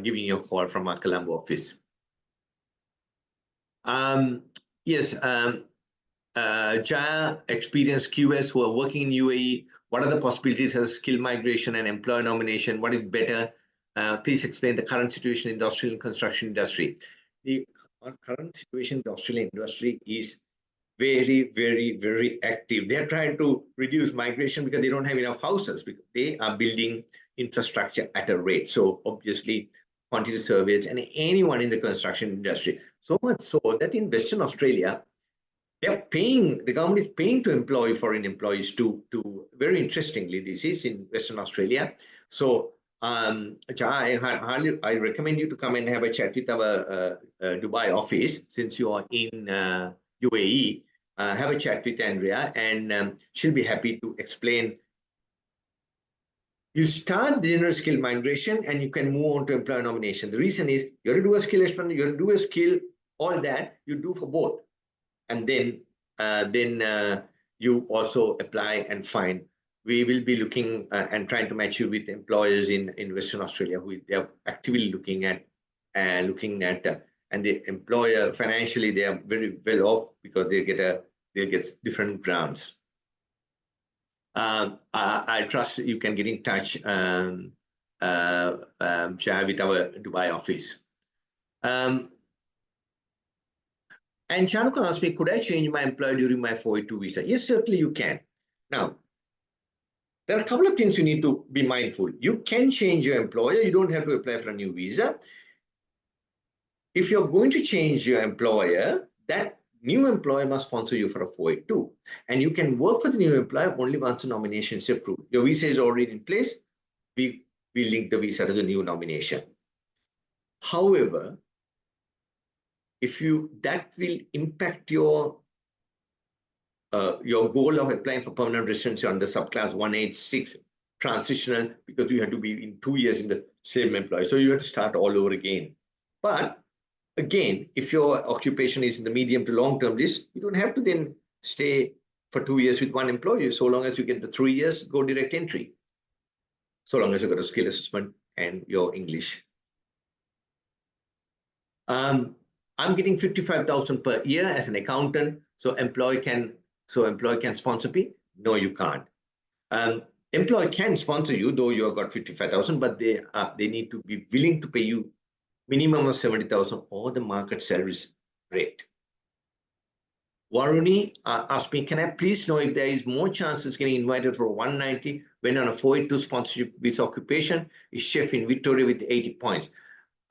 giving you a call from our Colombo office. Yes, Jaya, experienced QS who are working in UAE, what are the possibilities of skill migration and employer nomination? What is better? Please explain the current situation in the Australian construction industry. The current situation in the Australian industry is very, very, very active. They are trying to reduce migration because they don't have enough houses, because they are building infrastructure at a rate. So obviously, quantity surveys and anyone in the construction industry. So much so that in Western Australia, the government is paying to employ foreign employees to very interestingly, this is in Western Australia. So I recommend you to come and have a chat with our Dubai office, since you are in UAE. Have a chat with Andrea, and she'll be happy to explain. You start the general skill migration and you can move on to employer nomination. The reason is you have to do a skill experiment, you have to do a skill, all that you do for both. And then you also apply and find we will be looking and trying to match you with employers in Western Australia who they are actively looking at and the employer financially they are very well off because they get different grants. I trust you can get in touch, Shah, with our Dubai office. And Shanuka asked me, could I change my employer during my 482 visa? Yes, certainly you can. Now, there are a couple of things you need to be mindful. You can change your employer. You don't have to apply for a new visa. If you're going to change your employer, that new employer must sponsor you for a 482. And you can work for the new employer only once the nomination is approved. Your visa is already in place. We link the visa to the new nomination. However, that will impact your goal of applying for permanent residency under subclass 186 transitional, because you have to be in 2 years in the same employer. So you have to start all over again. But again, if your occupation is in the medium to long term list, you don't have to then stay for 2 years with one employer. So long as you get the 3 years, go direct entry. So long as you got a skill assessment and your English. I'm getting 55,000 per year as an accountant. So employer can sponsor me? No, you can't. Employer can sponsor you, though you have got 55,000, but they need to be willing to pay you minimum of 70,000 or the market salaries rate. Varuni asked me, can I please know if there is more chances getting invited for 190 when on a 482 sponsorship with occupation is chef in Victoria with 80 points?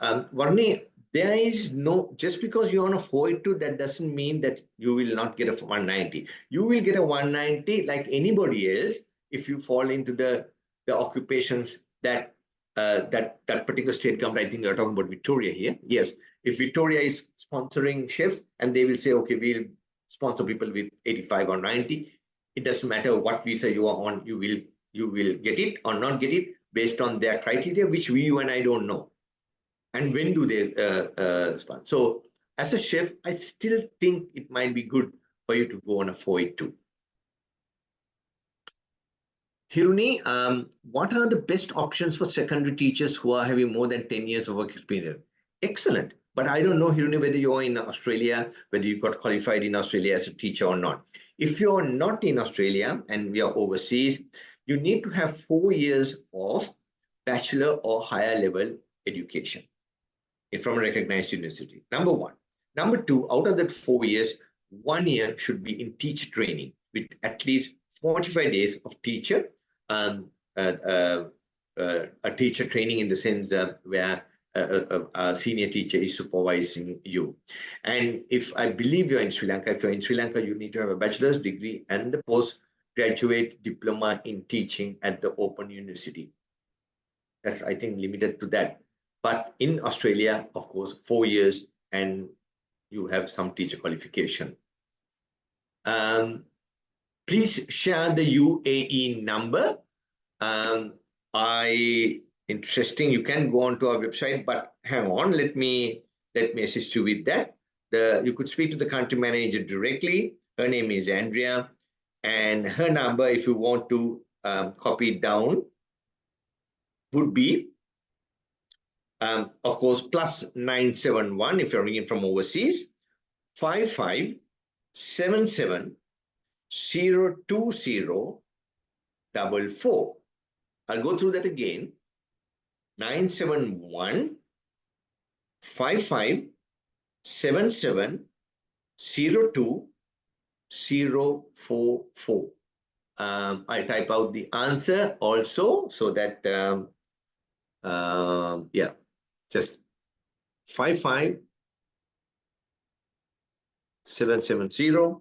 Varuni, there is no, just because you're on a 482, that doesn't mean that you will not get a 190. You will get a 190 like anybody else if you fall into the occupations that particular state government. I think you're talking about Victoria here. Yes, if Victoria is sponsoring chefs and they will say, okay, we'll sponsor people with 85 or 90, it doesn't matter what visa you are on, you will get it or not get it based on their criteria, which you and I don't know. And when do they sponsor? So as a chef, I still think it might be good for you to go on a 482. Hiruni, what are the best options for secondary teachers who are having more than 10 years of work experience? Excellent. But I don't know, Hiruni, whether you're in Australia, whether you got qualified in Australia as a teacher or not. If you're not in Australia and we are overseas, you need to have 4 years of bachelor or higher level education from a recognized university. Number one. Number two, out of that 4 years, 1 year should be in teacher training with at least 45 days of teacher, a teacher training in the sense where a senior teacher is supervising you. And if I believe you're in Sri Lanka, if you're in Sri Lanka, you need to have a bachelor's degree and the postgraduate diploma in teaching at the Open University. That's, I think, limited to that. But in Australia, of course, 4 years and you have some teacher qualification. Please share the UAE number. Interesting, you can go on to our website, but hang on, let me assist you with that. You could speak to the country manager directly. Her name is Andrea, and her number, if you want to copy it down, would be of course, plus 971 if you're ringing from overseas, 5577 02044. I'll go through that again. 971 5577 02044. I type out the answer also so that yeah, just 5577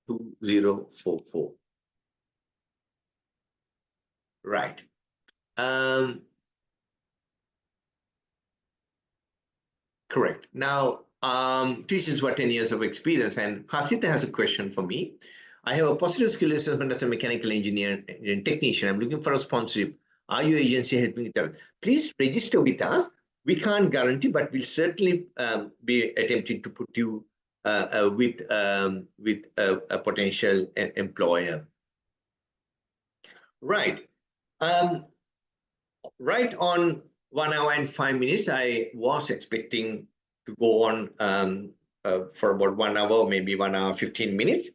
02044. Right. Correct. Now, teachers who are 10 years of experience, and Hasita has a question for me. I have a positive skill assessment as a mechanical engineer and technician. I'm looking for a sponsorship. Are your agency helping with that? Please register with us. We can't guarantee, but we'll certainly be attempting to put you with a potential employer. Right. Right on 1 hour and 5 minutes. I was expecting to go on for about 1 hour, maybe 1 hour, 15 minutes.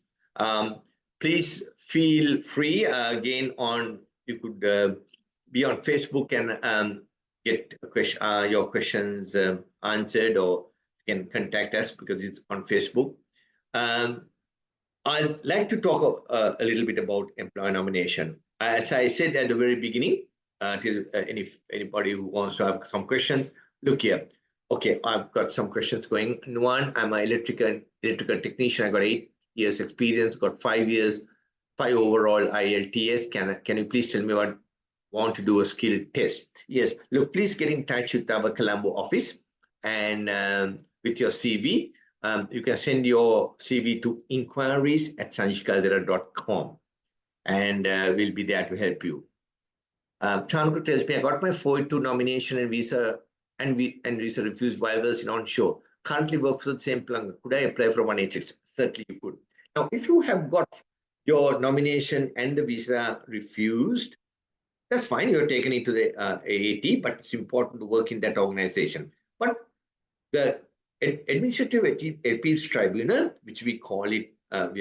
Please feel free again on, you could be on Facebook and get your questions answered, or you can contact us because it's on Facebook. I'd like to talk a little bit about employer nomination. As I said at the very beginning, till anybody who wants to have some questions, look here. Okay, I've got some questions going. One, I'm an electrical technician. I got 8 years experience, got 5 years, 5 overall IELTS. Can you please tell me what want to do a skill test? Yes, look, please get in touch with our Colombo office and with your CV. You can send your CV to inquiries@sanjikaldera.com, and we'll be there to help you. Chanukul tells me, I got my 482 nomination and visa visa refused by others in onshore. Currently work for the same plan. Could I apply for 186? Certainly you could. Now, if you have got your nomination and the visa refused, that's fine. You're taken into the AAT, but it's important to work in that organization. But the Administrative Appeals Tribunal, which we call it, we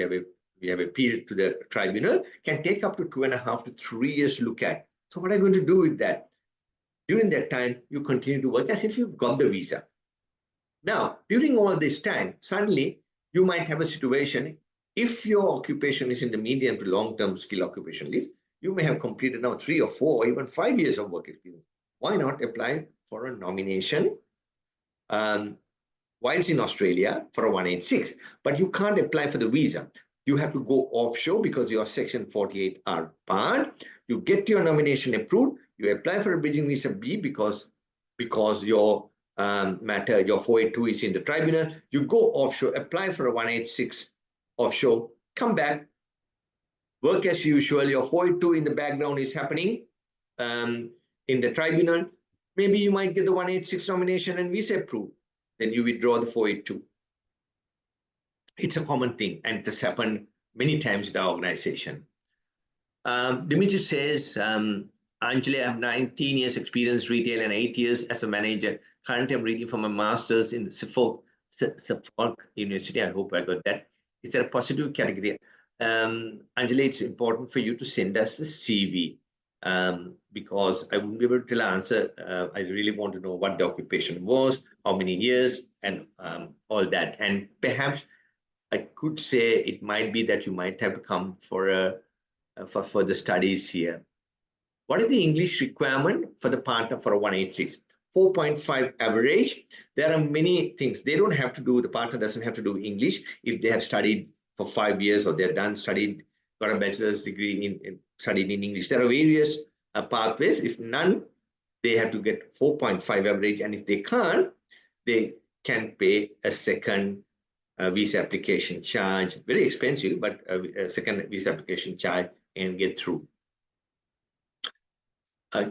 have appealed to the tribunal, can take up to 2.5 to 3 years to look at. So what are you going to do with that? During that time, you continue to work as if you've got the visa. Now, during all this time, suddenly you might have a situation, if your occupation is in the medium to long-term skill occupation list, you may have completed now 3 or 4 or even 5 years of work experience. Why not apply for a nomination whilst in Australia for a 186? But you can't apply for the visa. You have to go offshore because you are Section 48R barred. You get your nomination approved. You apply for a bridging visa B because your matter, your 482 is in the tribunal. You go offshore, apply for a 186 offshore, come back, work as usual. Your 482 in the background is happening in the tribunal. Maybe you might get the 186 nomination and visa approved. Then you withdraw the 482. It's a common thing, and it has happened many times in our organization. Dimitri says, Anjali, I have 19 years experience retail and 8 years as a manager. Currently, I'm reading for my master's in Suffolk University. I hope I got that. Is there a positive category? Anjali, it's important for you to send us the CV because I wouldn't be able to answer. I really want to know what the occupation was, how many years, and all that. And perhaps I could say it might be that you might have to come for further studies here. What is the English requirement for the partner for a 186? 4.5 average. There are many things. They don't have to do, the partner doesn't have to do English if they have studied for 5 years or they're done, got a bachelor's degree studied in English. There are various pathways. If none, they have to get 4.5 average. And if they can't, they can pay a second visa application charge, very expensive, but a second visa application charge and get through.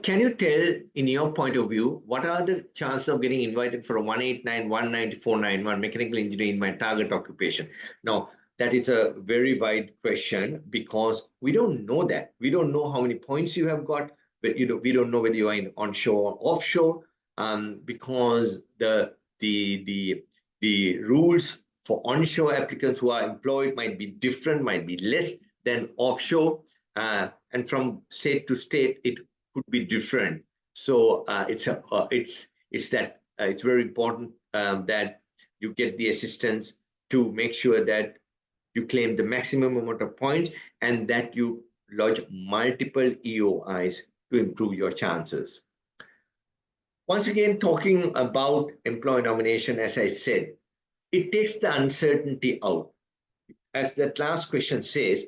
Can you tell, in your point of view, what are the chances of getting invited for a 189, 190, 491 mechanical engineer in my target occupation? Now, that is a very wide question because we don't know that. We don't know how many points you have got, but we don't know whether you are in onshore or offshore, because the rules for onshore applicants who are employed might be different, might be less than offshore, and from state to state it could be different. So it's very important that you get the assistance to make sure that you claim the maximum amount of points and that you lodge multiple EOIs to improve your chances. Once again, talking about employee nomination, as I said, it takes the uncertainty out. As that last question says,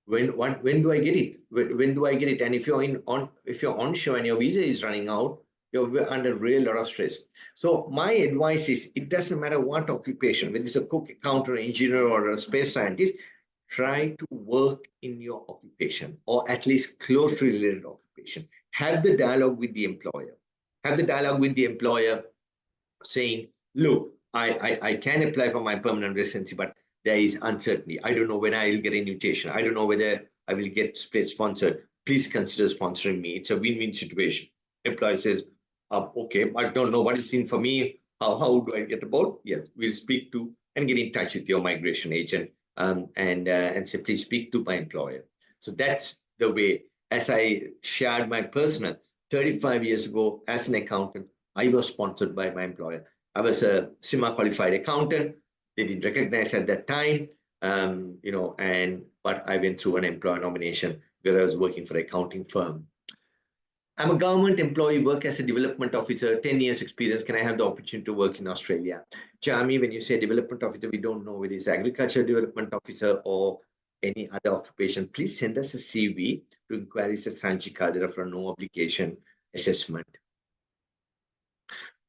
when do I get it? When do I get it? And if you're onshore and your visa is running out, you're under real lot of stress. So my advice is, it doesn't matter what occupation, whether it's a cook, accountant, engineer, or a space scientist, try to work in your occupation or at least closely related occupation. Have the dialogue with the employer. Have the dialogue with the employer saying, look, I can apply for my permanent residency, but there is uncertainty. I don't know when I will get an invitation. I don't know whether I will get split sponsored. please consider sponsoring me. It's a win-win situation. Employee says, okay, I don't know what is in for me. How do I get about? Yes, we'll speak to and get in touch with your migration agent and say, please speak to my employer. So that's the way, as I shared my personal 35 years ago as an accountant, I was sponsored by my employer. I was a CIMA qualified accountant. They didn't recognize at that time, but I went through an employer nomination because I was working for an accounting firm. I'm a government employee, work as a development officer, 10 years experience. Can I have the opportunity to work in Australia? Jami, when you say development officer, we don't know whether it's agriculture development officer or any other occupation. Please send us a CV to inquiries at Sanchi Caldera for a no obligation assessment.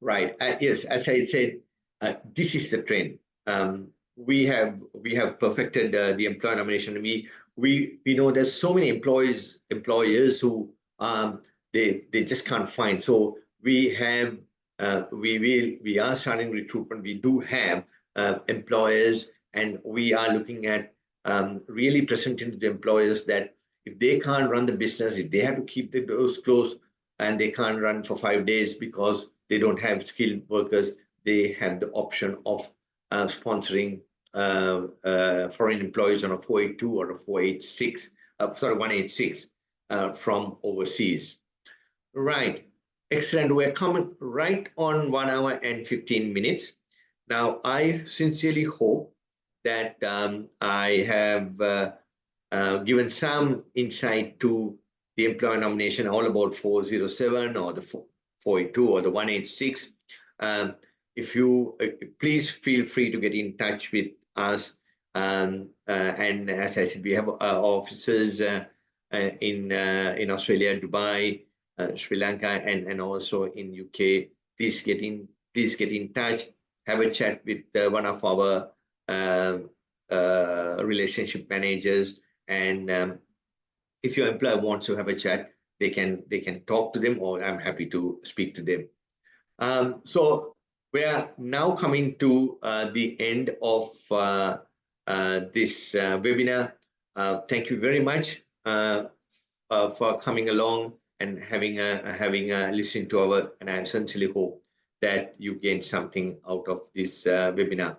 Right. Yes, as I said, this is the trend. We have perfected the employer nomination. We know there's so many employers who they just can't find. So we are starting recruitment. We do have employers, and we are looking at really presenting to the employers that if they can't run the business, if they have to keep the doors closed and they can't run for 5 days because they don't have skilled workers, they have the option of sponsoring foreign employees on a 482 or a 486, 186 from overseas. Right. Excellent. We're coming right on 1 hour and 15 minutes. Now, I sincerely hope that I have given some insight to the employer nomination, all about 407 or the 482 or the 186. If you please feel free to get in touch with us. And as I said, we have offices in Australia, Dubai, Sri Lanka, and also in UK. Please get in touch. Have a chat with one of our relationship managers, and if your employer wants to have a chat, they can talk to them, or I'm happy to speak to them. So we are now coming to the end of this webinar. Thank you very much for coming along and having a listen to our, and I sincerely hope that you gained something out of this webinar.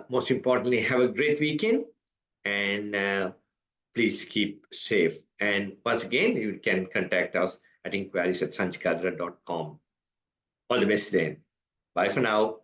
Most importantly, have a great weekend, and please keep safe. And once again, you can contact us at inquiries@sanchicaldera.com. All the best then. Bye for now.